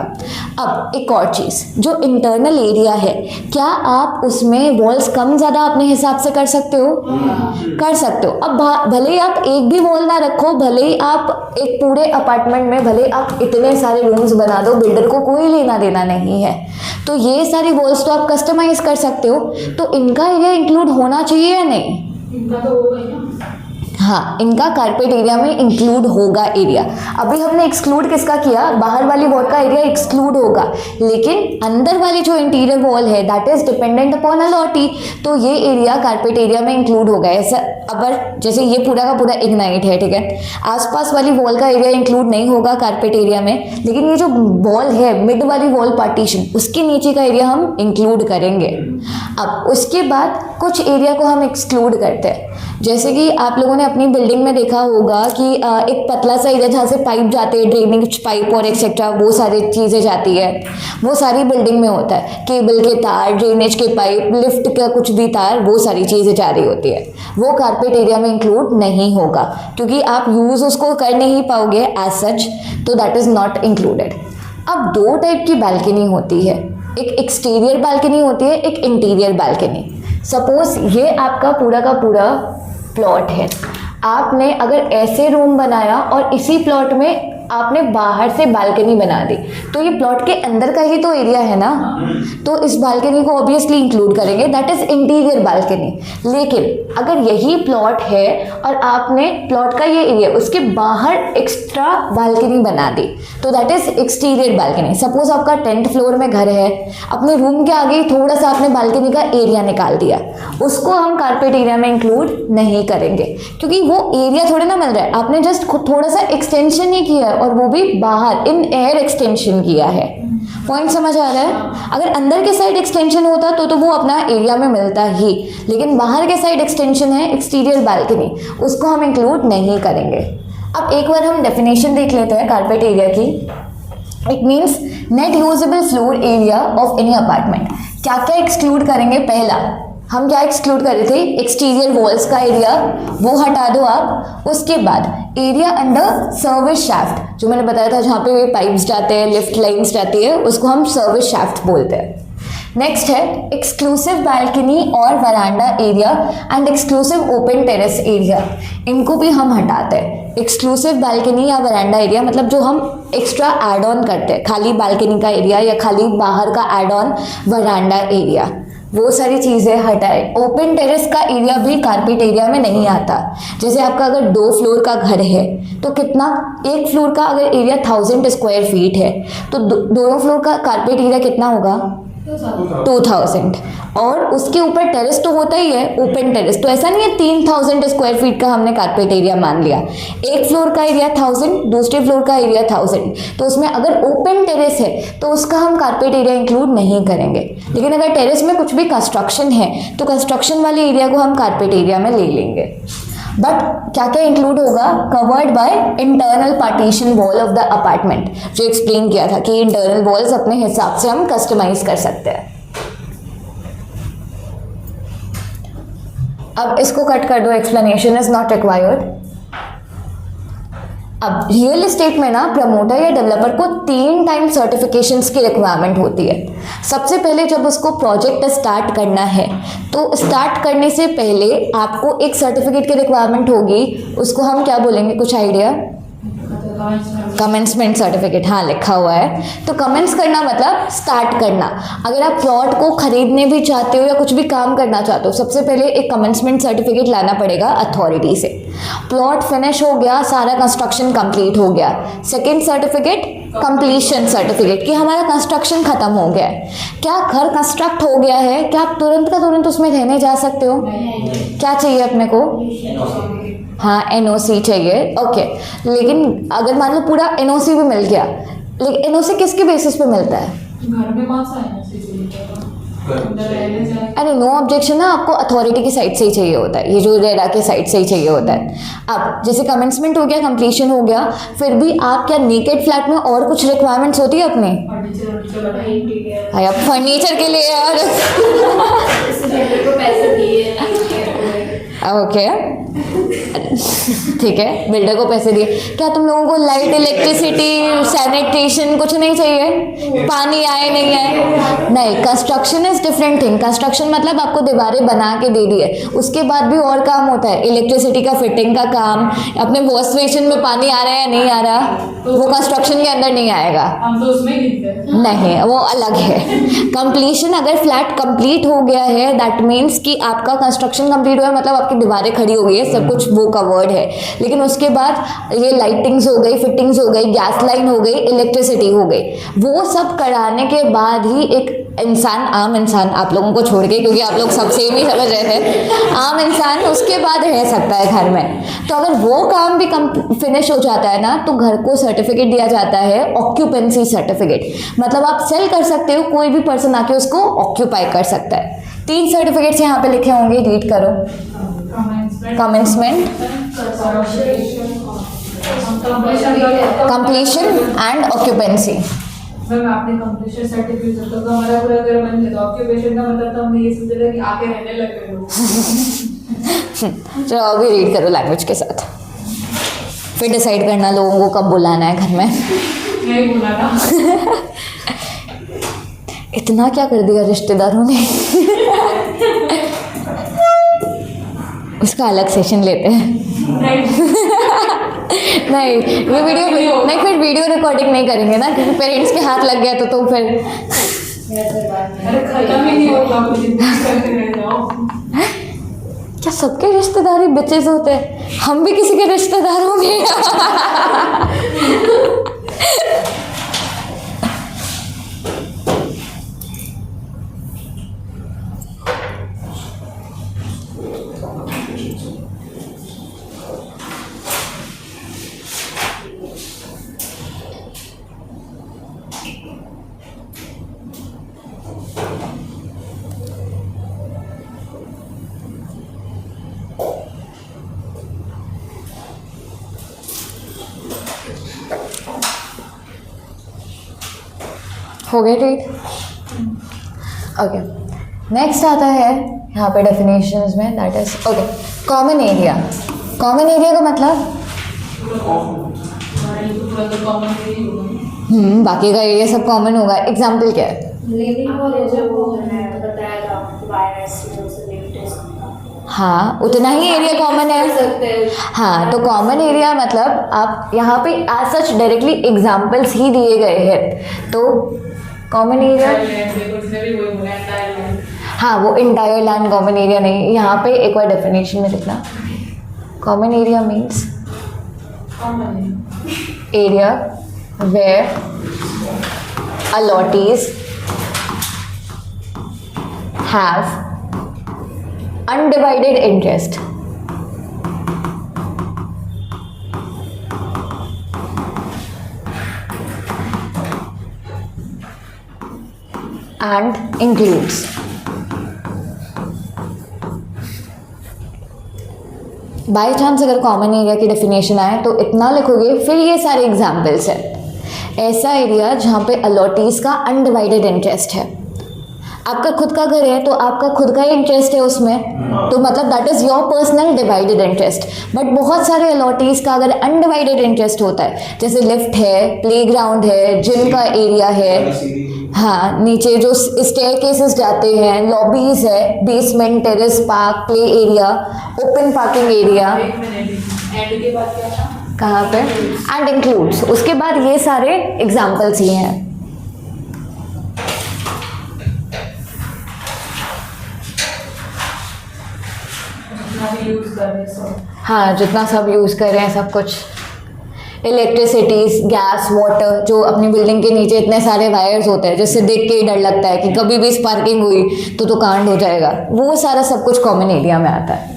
अब एक और चीज़, जो इंटरनल एरिया है, क्या आप उसमें वॉल्स कम ज़्यादा अपने हिसाब से कर सकते हो? कर सकते हो। अब भले ही आप एक भी वॉल ना रखो, भले ही आप एक पूरे अपार्टमेंट में भले आप इतने सारे रूम्स बना दो, बिल्डर को कोई लेना देना नहीं है। तो ये सारी वॉल्स तो आप कस्टमाइज कर सकते हो। तो इनका एरिया इंक्लूड होना चाहिए या नहीं? इनका तो होगा ही ना। हाँ, इनका कारपेट एरिया में इंक्लूड होगा एरिया। अभी हमने एक्सक्लूड किसका किया? बाहर वाली वॉल का एरिया एक्सक्लूड होगा, लेकिन अंदर वाली जो इंटीरियर वॉल है that is dependent upon allottee, तो ये एरिया कारपेट एरिया में इंक्लूड होगा। ऐसा अगर जैसे ये पूरा का पूरा इग्नाइट है, ठीक है, आसपास वाली वॉल का एरिया इंक्लूड नहीं होगा कारपेट एरिया में, लेकिन ये जो वॉल है, मिड वाली वॉल पार्टीशन, उसके नीचे का एरिया हम इंक्लूड करेंगे। अब उसके बाद कुछ एरिया को हम एक्सक्लूड करते हैं। जैसे कि आप लोगों ने अपनी बिल्डिंग में देखा होगा कि एक पतला सा एरिया जहाँ से पाइप जाते हैं, ड्रेनेज पाइप और एक्सेट्रा, वो सारी चीज़ें जाती है, वो सारी बिल्डिंग में होता है। केबल के तार, ड्रेनेज के पाइप, लिफ्ट का कुछ भी तार, वो सारी चीज़ें जा रही होती है। वो कारपेट एरिया में इंक्लूड नहीं होगा, क्योंकि आप यूज़ उसको कर नहीं पाओगे एज सच, तो दैट इज़ नॉट इंक्लूडेड। अब दो टाइप की बालकनी होती है, एक एक्सटीरियर बालकनी होती है, एक इंटीरियर बालकनी। सपोज ये आपका पूरा का पूरा प्लॉट है, आपने अगर ऐसे रूम बनाया और इसी प्लॉट में आपने बाहर से बालकनी बना दी, तो ये प्लॉट के अंदर का ही तो एरिया है ना, तो इस बालकनी को ऑब्वियसली इंक्लूड करेंगे, दैट इज इंटीरियर बालकनी। लेकिन अगर यही प्लॉट है और आपने प्लॉट का ये एरिया उसके बाहर एक्स्ट्रा बालकनी बना दी, तो that is exterior balcony. Suppose आपका 10th फ्लोर में घर है, अपने रूम के आगे थोड़ा सा आपने बालकनी का एरिया निकाल दिया, उसको हम कारपेट एरिया में इंक्लूड नहीं करेंगे, क्योंकि वो एरिया थोड़ा ना मिल रहा है, आपने जस्ट थोड़ा सा एक्सटेंशन ही किया है, और वो भी बाहर इन एयर एक्सटेंशन किया है। पॉइंट समझ आ रहा है? अगर अंदर के साइड एक्सटेंशन होता तो वो अपना एरिया में मिलता ही, लेकिन बाहर के साइड एक्सटेंशन है एक्सटीरियर बालकनी, उसको हम इंक्लूड नहीं करेंगे। अब एक बार हम डेफिनेशन देख लेते हैं कारपेट एरिया की। It means net usable floor area of any apartment. क्या क्या एक्सक्लूड करेंगे? पहला हम क्या एक्सक्लूड कर रहे थे? एक्सटीरियर वॉल्स का एरिया, वो हटा दो आप। उसके बाद एरिया अंडर सर्विस शाफ्ट, जो मैंने बताया था जहाँ पे पाइप्स जाते हैं, लिफ्ट लाइन्स जाती है, उसको हम सर्विस शाफ्ट बोलते हैं। नेक्स्ट है एक्सक्लूसिव बालकनी और veranda area and exclusive open terrace area, इनको भी हम हटाते हैं। एक्सक्लूसिव बालकनी या वरांडा एरिया मतलब जो हम एक्स्ट्रा एड ऑन करते हैं, खाली बालकनी का एरिया या खाली बाहर का एड ऑन वरांडा एरिया, वो सारी चीज़ें हटाए। ओपन टेरेस का एरिया भी कारपेट एरिया में नहीं आता। जैसे आपका अगर 2 फ्लोर का घर है तो कितना, एक फ्लोर का अगर एरिया 1000 स्क्वायर फीट है तो दोनों फ्लोर का कारपेट एरिया कितना होगा? 2000। और उसके ऊपर टेरेस तो होता ही है, ओपन टेरेस, तो ऐसा नहीं है 3000 स्क्वायर फीट का हमने कारपेट एरिया मान लिया। एक फ्लोर का एरिया 1000, दूसरे फ्लोर का एरिया 1000, तो उसमें अगर ओपन टेरेस है तो उसका हम कारपेट एरिया इंक्लूड नहीं करेंगे। लेकिन अगर टेरेस में कुछ भी कंस्ट्रक्शन है तो कंस्ट्रक्शन वाले एरिया को हम कारपेट एरिया में ले लेंगे। बट क्या क्या इंक्लूड होगा? Covered by internal partition wall of the apartment, जो एक्सप्लेन किया था कि इंटरनल वॉल्स अपने हिसाब से हम कस्टमाइज कर सकते हैं। अब इसको कट कर दो, एक्सप्लेनेशन इज नॉट रिक्वायर्ड। अब रियल एस्टेट में ना प्रमोटर या डेवलपर को 3 टाइम सर्टिफिकेशंस की रिक्वायरमेंट होती है। सबसे पहले जब उसको प्रोजेक्ट स्टार्ट करना है तो स्टार्ट करने से पहले आपको एक सर्टिफिकेट की रिक्वायरमेंट होगी, उसको हम क्या बोलेंगे? कुछ आइडिया? कमेंसमेंट सर्टिफिकेट, हाँ लिखा हुआ है। तो कमेंस करना मतलब स्टार्ट करना। अगर आप प्लॉट को खरीदने भी चाहते हो या कुछ भी काम करना चाहते हो, सबसे पहले एक कमेंसमेंट सर्टिफिकेट लाना पड़ेगा अथॉरिटी से। प्लॉट फिनिश हो गया, सारा कंस्ट्रक्शन कंप्लीट हो गया। सेकेंड सर्टिफिकेट कंप्लीशन सर्टिफिकेट, कि हमारा कंस्ट्रक्शन खत्म हो गया है। क्या घर कंस्ट्रक्ट हो गया है, क्या आप तुरंत का तुरंत उसमें रहने जा सकते हो? क्या चाहिए अपने को? हाँ, एनओसी चाहिए, ओके। लेकिन अगर मान लो पूरा एनओसी भी मिल गया, लेकिन एनओसी किसके बेसिस पे मिलता है? घर में कौन सा है? अरे नो ऑब्जेक्शन ना, आपको अथॉरिटी की साइड से ही चाहिए होता है, ये जो रेरा के साइड से ही चाहिए होता है। अब जैसे कमेंसमेंट हो गया, कंप्लीशन हो गया, फिर भी आप क्या नेकेड फ्लैट में और कुछ रिक्वायरमेंट्स होती है अपने? हाँ, अब फर्नीचर के लिए यार पैसे दिए, ओके ठीक है, बिल्डर को पैसे दिए। क्या तुम लोगों को लाइट, इलेक्ट्रिसिटी, सैनिटेशन कुछ नहीं चाहिए? पानी आए नहीं आए? नहीं, construction is different thing. Construction मतलब आपको दीवारें बना के दे दी है, उसके बाद भी और काम होता है, इलेक्ट्रिसिटी का फिटिंग का काम, अपने वॉश बेसिन में पानी आ रहा है या नहीं आ रहा, वो कंस्ट्रक्शन के अंदर नहीं आएगा। हम तो उसमें गिनते हैं। नहीं, वो अलग है। कंप्लीशन, अगर फ्लैट कंप्लीट हो गया है दैट मीन्स कि आपका कंस्ट्रक्शन कंप्लीट हुआ है, मतलब आपकी दीवारें खड़ी हो गई है, सब कुछ वो कवर्ड है। लेकिन उसके बाद ये लाइटिंग्स हो गई, फिटिंग्स हो गई, गैस लाइन हो गई, इलेक्ट्रिसिटी हो गई, वो सब कराने के बाद ही एक इंसान, आम इंसान, आप लोगों को छोड़ के, क्योंकि आप लोग सब सेम ही समझ रहे थे, आम इंसान उसके बाद रह सकता है घर में। तो अगर वो काम भी फिनिश हो जाता है ना, तो घर को सर्टिफिकेट दिया जाता है, ऑक्यूपेंसी सर्टिफिकेट। मतलब आप सेल कर सकते हो, कोई भी पर्सन आके उसको ऑक्यूपाई कर सकता है। 3 सर्टिफिकेट्स यहाँ पे लिखे होंगे, रीड करो। Commencement, completion and occupancy. Ma'am आपने कंप्लीशन सर्टिफिकेट तो हमारा पूरा घर बन गया, तो ऑक्यूपेशन का मतलब तो हमने ये समझा था कि आके रहने लग गए लोग। चलो अभी रीड करो लैंग्वेज के साथ, फिर डिसाइड करना लोगों को कब बुलाना है घर में। नहीं बुलाना। इतना क्या कर दिया रिश्तेदारों ने। उसका अलग सेशन लेते हैं। नहीं, ये वीडियो नहीं, फिर वीडियो रिकॉर्डिंग नहीं करेंगे ना, क्योंकि पेरेंट्स के हाथ लग गया तो फिर अरे खत्म ही नहीं होगा, कुछ करते रह जाओ। क्या सबके रिश्तेदार ही बिचेस होते हैं? हम भी किसी के रिश्तेदार होंगे। हो गया ठीक। ओके, नेक्स्ट आता है यहाँ पे डेफिनेशंस में, that is okay common area. Common area का मतलब बाकी का एरिया सब कॉमन होगा। एग्जाम्पल क्या है? लिविंग और जो वो है बताया था वायरस हाँ, उतना ही एरिया कॉमन है। सकते हैं। हाँ, तो कॉमन एरिया मतलब आप यहाँ पे एज सच डायरेक्टली एग्जाम्पल्स ही दिए गए हैं, तो कॉमन एरिया हाँ वो इंटायर लैंड कॉमन एरिया नहीं। यहाँ पे एक बार डेफिनेशन में लिखना, common area means area where allottees have undivided interest and includes by chance अगर कॉमन एरिया की डेफिनेशन आए तो इतना लिखोगे, फिर ये सारे एग्जाम्पल्स हैं। ऐसा एरिया जहाँ पे अलॉटीज का अनडिवाइडेड इंटरेस्ट है। आपका खुद का घर है तो आपका खुद का ही इंटरेस्ट है उसमें, तो मतलब that is your personal divided interest. But बहुत सारे अलॉटीज का अगर अनडिवाइडेड इंटरेस्ट होता है, जैसे लिफ्ट है, प्लेग्राउंड है, जिम का एरिया है, हाँ नीचे जो स्टेयरकेसेस जाते हैं, लॉबीज है, basement, terrace, park, play area, open parking area, and के बाद क्या था? कहाँ पे एंड इंक्लूड्स, उसके बाद ये सारे एग्जाम्पल्स ही हैं। यूज कर रहे सब। हाँ, जितना सब यूज़ कर रहे हैं सब कुछ, इलेक्ट्रिसिटीज, गैस, वाटर, जो अपनी बिल्डिंग के नीचे इतने सारे वायर्स होते हैं जिससे देख के ही डर लगता है कि कभी भी स्पार्किंग हुई तो कांड हो जाएगा, वो सारा सब कुछ कॉमन एरिया में आता है।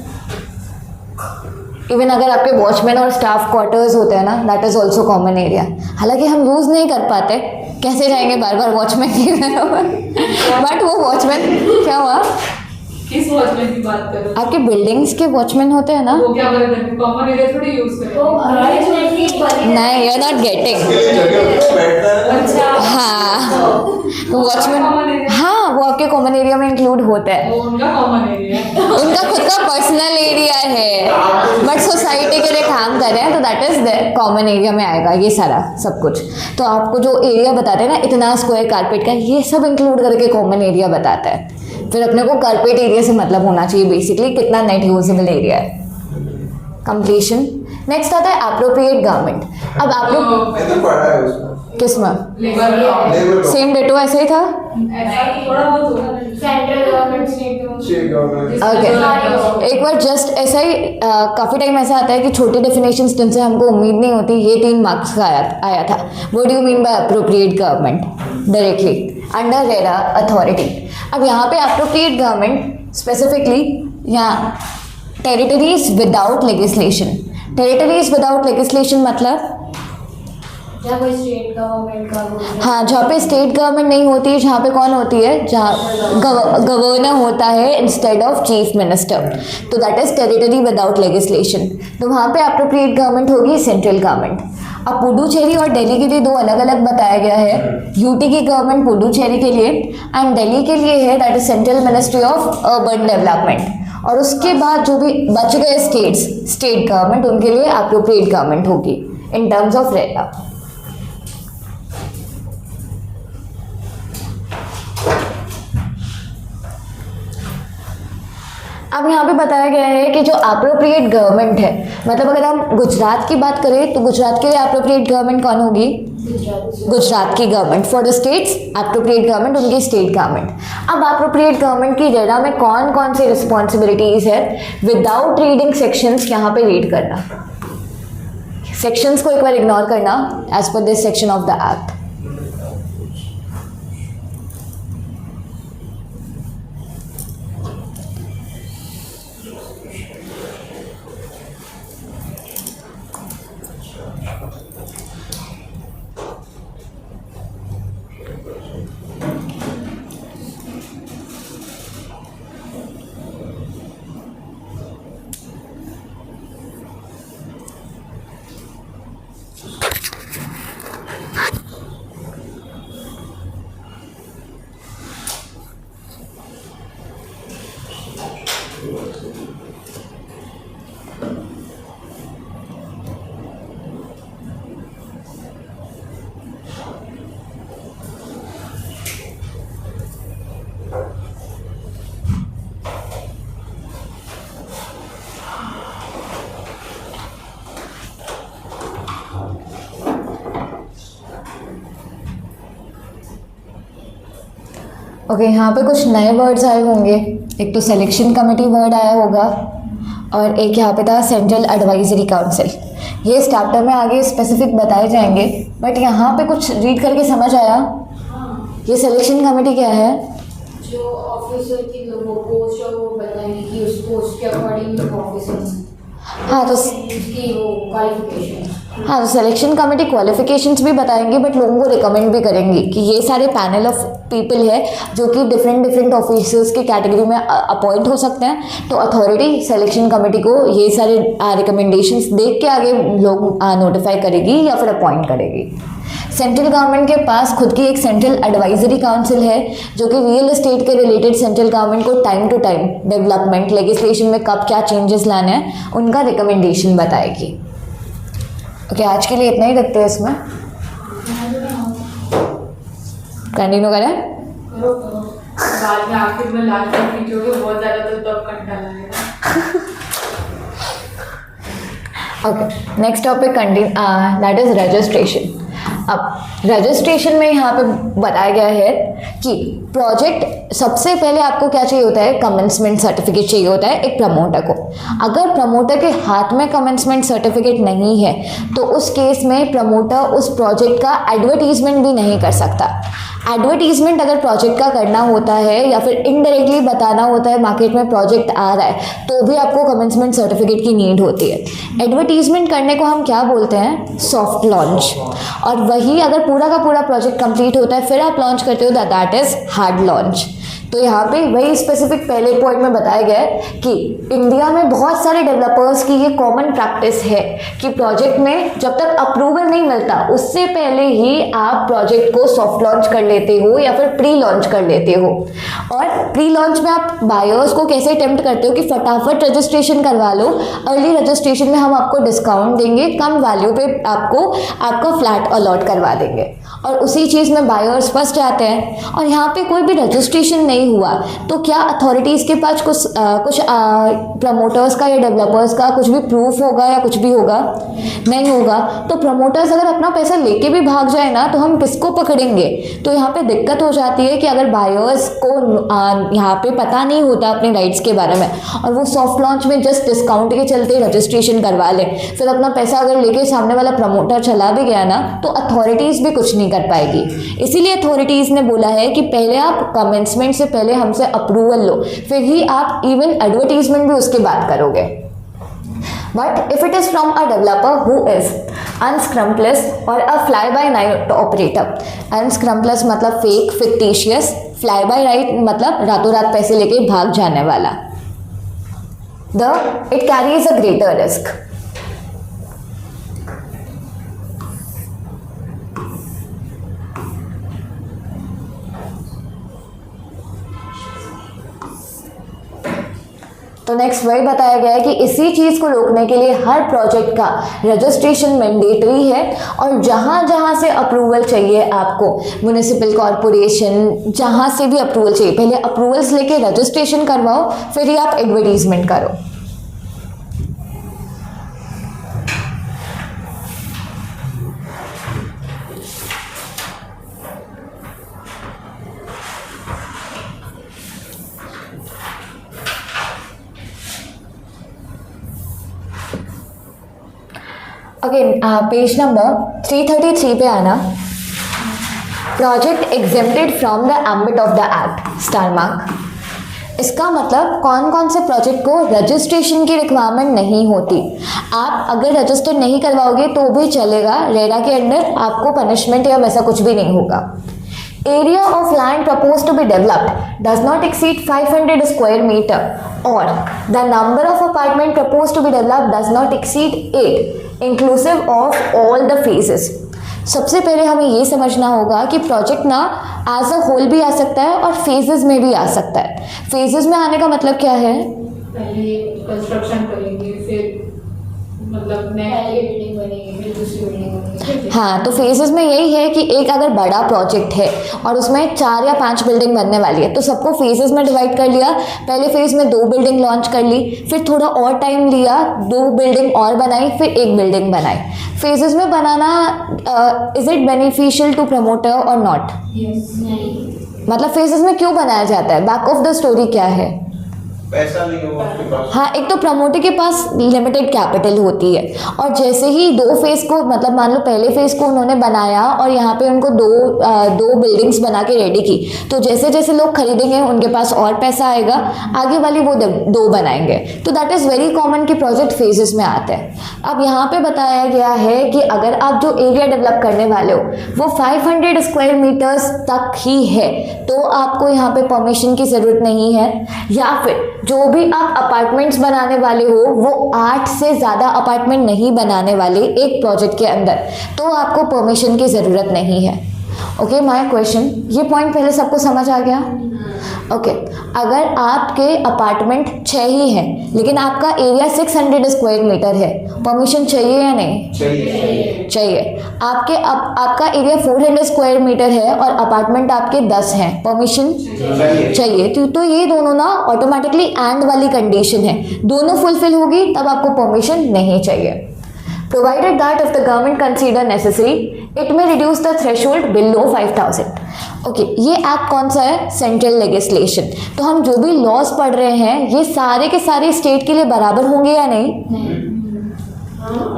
इवन अगर आपके वॉचमैन और स्टाफ क्वार्टर्स होते हैं ना, that is also common area. हालांकि हम यूज़ नहीं कर पाते, कैसे जाएंगे बार बार वॉचमैन के घर में, बट वो वॉचमैन क्या हुआ, किस वॉचमैन की बात कर रहे हो? आपके बिल्डिंग्स के वॉचमैन होते हैं ना, वो क्या करेंगे? कॉमन एरिया थोड़ी यूज करेंगे। तो घर में भी बने नहीं, यू आर नॉट गेटिंग। बैठता है ना। अच्छा हाँ, तो वॉचमैन, common area? हाँ वो आपके कॉमन एरिया में इंक्लूड होता है। वो उनका कॉमन एरिया है। उनका खुद का पर्सनल एरिया है, बट सोसाइटी के लिए काम कर रहे हैं, तो that is the common area में आएगा ये सारा सब कुछ। तो आपको जो एरिया बताते हैं ना, इतना स्क्वायर कारपेट का, ये सब इंक्लूड करके कॉमन एरिया बताता है। फिर अपने को कारपेट एरिया से मतलब होना चाहिए बेसिकली, कितना नेट यूजेबल एरिया है। कंप्लीशन। नेक्स्ट आता है एप्रोप्रिएट गारमेंट। अब आप लोग ये तो पढ़ा है उसमें। किस में लेबर लेबर सेम डेटो ऐसे ही था? ऐसा थोड़ा बहुत होगा। Central government, state government. Okay, एक बार जस्ट ऐसा ही काफ़ी टाइम ऐसा आता है कि छोटी डेफिनेशंस जिनसे हमको उम्मीद नहीं होती, ये 3 मार्क्स का आया था। What do you mean by appropriate government? Directly under RERA authority. अब यहाँ पे अप्रोप्रिएट गवर्नमेंट स्पेसिफिकली यहाँ territories without legislation. Territories without legislation मतलब या कोई स्टेट गवर्नमेंट का वो हाँ, जहाँ पे स्टेट गवर्नमेंट नहीं होती है, जहाँ पे कौन होती है, जहाँ गवर्नर होता है इंस्टेड ऑफ चीफ मिनिस्टर, तो that is territory without legislation. तो वहाँ पे अप्रोप्रिएट गवर्नमेंट होगी सेंट्रल गवर्नमेंट। अब पुडुचेरी और दिल्ली के लिए 2 अलग अलग बताया गया है। यूटी की गवर्नमेंट पुडुचेरी के लिए एंड दिल्ली के लिए है, that is central ministry of urban development. और उसके बाद जो भी बच गए स्टेट्स, स्टेट गवर्नमेंट, उनके लिए अप्रोप्रिएट गवर्नमेंट होगी इन टर्म्स ऑफ रेरा। अब यहाँ पे बताया गया है कि जो अप्रोप्रिएट गवर्नमेंट है, मतलब अगर हम गुजरात की बात करें तो गुजरात के लिए अप्रोप्रिएट गवर्नमेंट कौन होगी? गुजरात की government. For the states appropriate government उनकी स्टेट गवर्नमेंट। अब अप्रोप्रिएट गवर्नमेंट की रेरा में कौन कौन सी रिस्पॉन्सिबिलिटीज है, विदाउट रीडिंग सेक्शंस यहाँ पे रीड करना, सेक्शंस को एक बार इग्नोर करना as per this section of the act. Okay, यहाँ पे कुछ नए वर्ड्स आए होंगे। एक तो सिलेक्शन कमेटी वर्ड आया होगा और एक यहाँ पे था सेंट्रल एडवाइजरी काउंसिल। ये इस चैप्टर में आगे स्पेसिफिक बताए जाएंगे, बट यहाँ पे कुछ रीड करके समझ आया। ये सिलेक्शन कमेटी क्या है? जो ऑफिसर की वो पोस्ट और वो बताएंगे कि उस पोस्ट के अकॉर्डिंग ऑफिसर हाँ तो की वो क्वालिफिकेशन। हाँ, तो सिलेक्शन कमेटी क्वालिफिकेशंस भी बताएंगे, बट लोगों को रिकमेंड भी करेंगे कि ये सारे पैनल ऑफ पीपल है जो कि डिफरेंट ऑफिसर्स की कैटेगरी में अपॉइंट हो सकते हैं। तो अथॉरिटी सिलेक्शन कमेटी को ये सारे रिकमेंडेशंस देख के आगे लोग नोटिफाई करेगी या फिर अपॉइंट करेगी। सेंट्रल गवर्नमेंट के पास खुद की एक सेंट्रल एडवाइजरी काउंसिल है जो कि रियल एस्टेट के रिलेटेड सेंट्रल गवर्नमेंट को time to time development legislation में कब क्या चेंजेस लाने हैं उनका रिकमेंडेशन बताएगी। ओके, आज के लिए इतना ही रखते हैं इसमें। कंटिन्यू करें? करो करो, बाद में आखिर में लास्ट में खींचोगे बहुत ज़्यादा तो तब कंटा लगेगा। Okay, next topic that is registration. अब रजिस्ट्रेशन में यहाँ पे बताया गया है कि प्रोजेक्ट सबसे पहले आपको क्या चाहिए होता है? कमेंसमेंट सर्टिफिकेट चाहिए होता है एक प्रमोटर को। अगर प्रमोटर के हाथ में कमेंसमेंट सर्टिफिकेट नहीं है तो उस केस में प्रमोटर उस प्रोजेक्ट का एडवर्टीजमेंट भी नहीं कर सकता। एडवर्टीजमेंट अगर प्रोजेक्ट का करना होता है या फिर इनडायरेक्टली बताना होता है मार्केट में प्रोजेक्ट आ रहा है तो भी आपको कमेंसमेंट सर्टिफिकेट की नीड होती है। एडवर्टीजमेंट करने को हम क्या बोलते हैं? Soft launch. और वही अगर पूरा का पूरा प्रोजेक्ट कंप्लीट होता है फिर आप लॉन्च करते हो दैट इज हार्ड लॉन्च। तो यहाँ पे वही स्पेसिफिक पहले पॉइंट में बताया गया है कि इंडिया में बहुत सारे डेवलपर्स की ये कॉमन प्रैक्टिस है कि प्रोजेक्ट में जब तक अप्रूवल नहीं मिलता उससे पहले ही आप प्रोजेक्ट को सॉफ्ट लॉन्च कर लेते हो या फिर प्री लॉन्च कर लेते हो। और प्री लॉन्च में आप बायर्स को कैसे अटेम्प्ट करते हो कि फटाफट रजिस्ट्रेशन करवा लो, अर्ली रजिस्ट्रेशन में हम आपको डिस्काउंट देंगे, कम वैल्यू पे आपको आपका फ्लैट अलॉट करवा देंगे और उसी चीज़ में बायर्स फंस जाते हैं। और यहाँ पे कोई भी रजिस्ट्रेशन नहीं हुआ तो क्या अथॉरिटीज़ के पास कुछ प्रमोटर्स का या डेवलपर्स का कुछ भी प्रूफ होगा या कुछ भी होगा? नहीं होगा। तो प्रमोटर्स अगर अपना पैसा लेके भी भाग जाए ना तो हम किसको पकड़ेंगे? तो यहाँ पे दिक्कत हो जाती है कि अगर बायर्स को यहाँ पे पता नहीं होता अपने राइट्स के बारे में और वो सॉफ्ट लॉन्च में जस्ट डिस्काउंट के चलते रजिस्ट्रेशन करवा ले, फिर अपना पैसा अगर लेके सामने वाला प्रमोटर चला भी गया ना तो अथॉरिटीज़ भी कुछ नहीं कर पाएगी। इसीलिए अथॉरिटीज़ ने बोला है कि पहले आप कमेंसमेंट से पहले हमसे अप्रूवल लो, फिर ही आप इवन एडवर्टीजमेंट भी उसके बाद करोगे। But if it is from a developer who is unscrupulous और a fly by night operator. Unscrupulous मतलब fake, fictitious. Fly by night मतलब रातों रात पैसे लेके भाग जाने वाला। It carries a greater risk. तो नेक्स्ट वही बताया गया है कि इसी चीज़ को रोकने के लिए हर प्रोजेक्ट का रजिस्ट्रेशन मैंडेटरी है और जहाँ जहाँ से अप्रूवल चाहिए आपको, म्युनिसिपल कॉरपोरेशन जहाँ से भी अप्रूवल चाहिए, पहले अप्रूवल्स लेके रजिस्ट्रेशन करवाओ फिर ही आप एडवर्टीजमेंट करो। अगेन पेज नंबर 333 पे आना। Project exempted from the ambit of the act, star mark. इसका मतलब कौन कौन से प्रोजेक्ट को रजिस्ट्रेशन की रिक्वायरमेंट नहीं होती। आप अगर रजिस्टर नहीं करवाओगे तो भी चलेगा, रेरा के अंडर आपको पनिशमेंट या वैसा कुछ भी नहीं होगा। Area of land proposed to be developed does not exceed 500 square meter or the number of apartment proposed to be developed does not exceed 8 inclusive of all the phases। सबसे पहले हमें ये समझना होगा कि प्रोजेक्ट ना एज अ होल भी आ सकता है और फेजेस में भी आ सकता है। फेजेस में आने का मतलब क्या है? पहले कंस्ट्रक्शन करेंगे फिर मतलब पहले बिल्डिंग बनेगी फिर दूसरी बिल्डिंग बनेगी। हाँ, तो फेजेस में यही है कि एक अगर बड़ा प्रोजेक्ट है और उसमें 4 या 5 बिल्डिंग बनने वाली है तो सबको फेजेस में डिवाइड कर लिया। पहले फेज में 2 बिल्डिंग लॉन्च कर ली, फिर थोड़ा और टाइम लिया, 2 बिल्डिंग और बनाई, फिर 1 बिल्डिंग बनाई। फेजेस में बनाना is it beneficial to promoter और नॉट? यस नहीं मतलब फेजेस में क्यों बनाया जाता है, बैक ऑफ द स्टोरी क्या है? पैसा नहीं होगा आपके पास। हाँ, एक तो प्रमोटर के पास लिमिटेड कैपिटल होती है और जैसे ही दो फेज को, मतलब मान लो पहले फेज को उन्होंने बनाया और यहाँ पे उनको दो बिल्डिंग्स बना के रेडी की, तो जैसे जैसे लोग खरीदेंगे उनके पास और पैसा आएगा, आगे वाली वो दो बनाएंगे। तो दैट इज़ वेरी कॉमन कि प्रोजेक्ट फेजेस में आते हैं। अब यहाँ पे बताया गया है कि अगर आप जो एरिया डेवलप करने वाले हो वो 500 स्क्वायर मीटर्स तक ही है तो आपको यहाँ पे परमिशन की ज़रूरत नहीं है, या फिर जो भी आप अपार्टमेंट्स बनाने वाले हो वो 8 से ज़्यादा अपार्टमेंट नहीं बनाने वाले एक प्रोजेक्ट के अंदर, तो आपको परमिशन की ज़रूरत नहीं है। ओके, माय क्वेश्चन, ये पॉइंट पहले सबको समझ आ गया? ओके, अगर आपके अपार्टमेंट 6 ही हैं लेकिन आपका एरिया 600 स्क्वायर मीटर है, परमिशन चाहिए या नहीं? चाहिए। आपका एरिया 400 स्क्वायर मीटर है और अपार्टमेंट आपके 10 हैं, परमिशन चाहिए। तो ये दोनों ना ऑटोमेटिकली एंड वाली कंडीशन है, दोनों फुलफिल होगी तब आपको परमिशन नहीं चाहिए। Provided that if the government consider necessary, it may reduce the threshold below 5,000. Okay, ये एक्ट कौन सा है? Central legislation. तो हम जो भी लॉज पढ़ रहे हैं ये सारे के सारे स्टेट के लिए बराबर होंगे या नहीं?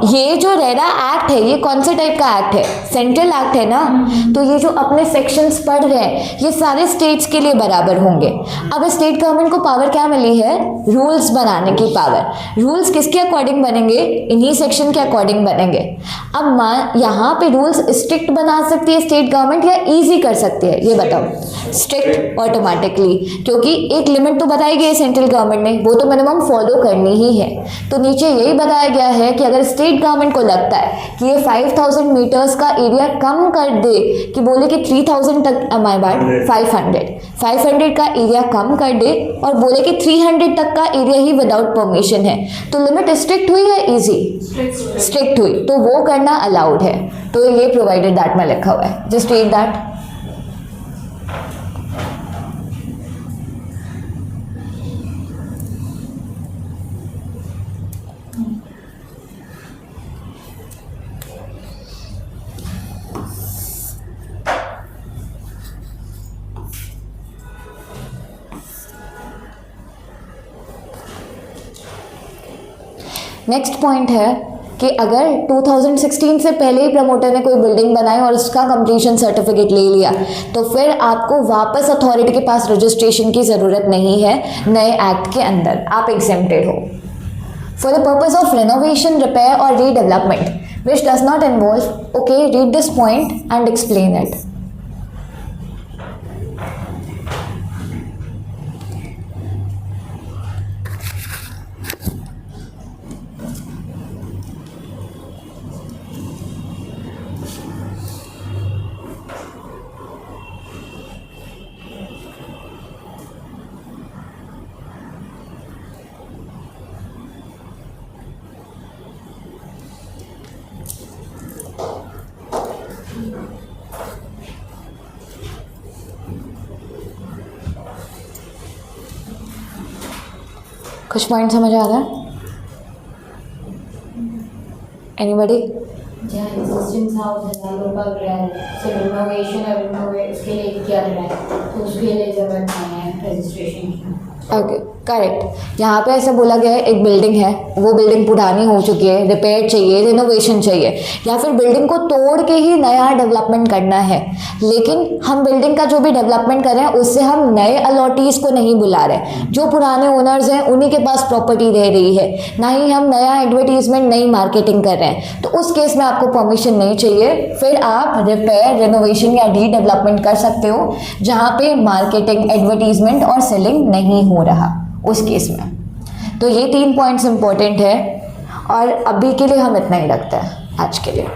ये जो रेरा एक्ट है ये कौन से टाइप का एक्ट है? सेंट्रल एक्ट है ना। तो ये जो अपने सेक्शंस पढ़ रहे हैं ये सारे स्टेट्स के लिए बराबर होंगे। अब स्टेट गवर्नमेंट को पावर क्या मिली है? रूल्स बनाने की पावर। रूल्स किसके अकॉर्डिंग बनेंगे? इन्हीं सेक्शन के अकॉर्डिंग बनेंगे। अब यहाँ पे रूल्स स्ट्रिक्ट बना सकती है स्टेट गवर्नमेंट या ईजी कर सकती है, ये बताओ? स्ट्रिक्ट ऑटोमेटिकली, क्योंकि एक लिमिट तो बताई गई है सेंट्रल गवर्नमेंट ने, वो तो मिनिमम फॉलो करनी ही है। तो नीचे यही बताया गया है कि अगर स्टेट गवर्नमेंट को लगता है कि ये 5000 मीटर्स का एरिया कम कर दे, कि बोले कि 3000 तक, माय बैड, 500 का एरिया कम कर दे और बोले कि 300 तक का एरिया ही विदाउट परमिशन है, तो लिमिट स्ट्रिक्ट हुई या इजी? स्ट्रिक्ट हुई, तो वो करना अलाउड है। तो ये प्रोवाइडेड दैट में लिखा हुआ है, just read that. Next point है कि अगर 2016 से पहले ही प्रमोटर ने कोई बिल्डिंग बनाई और उसका कंप्लीशन सर्टिफिकेट ले लिया तो फिर आपको वापस अथॉरिटी के पास रजिस्ट्रेशन की ज़रूरत नहीं है नए एक्ट के अंदर, आप एग्जेम्प्टेड हो। For the purpose of renovation, repair और redevelopment which does not involve, okay, read this point and explain it. कुछ पॉइंट समझ आ रहा है? एनीबॉडी? जहाँ एग्जिस्टिंग हाउस 1000 रुपये का है, सिर्फ रिनोवेशन और रिनोवेट उसके लिए किया जा रहा है, तो उसके लिए जरूरत नहीं है रजिस्ट्रेशन की। Okay, correct. यहाँ पे ऐसा बोला गया है एक बिल्डिंग है, वो बिल्डिंग पुरानी हो चुकी है, रिपेयर चाहिए, रिनोवेशन चाहिए, या फिर बिल्डिंग को तोड़ के ही नया डेवलपमेंट करना है, लेकिन हम बिल्डिंग का जो भी डेवलपमेंट कर रहे हैं उससे हम नए अलॉटीज़ को नहीं बुला रहे, जो पुराने ओनर्स हैं उन्हीं के पास प्रॉपर्टी रह रही है, ना ही हम नया एडवर्टीजमेंट, नई मार्केटिंग कर रहे हैं, तो उस केस में आपको परमिशन नहीं चाहिए। फिर आप रिपेयर, रिनोवेशन या रीडेवलपमेंट कर सकते हो जहाँ पे मार्केटिंग, एडवर्टीजमेंट और सेलिंग नहीं हो रहा उस केस में। तो ये 3 पॉइंट्स इंपॉर्टेंट है और अभी के लिए हम इतना ही रखते हैं आज के लिए।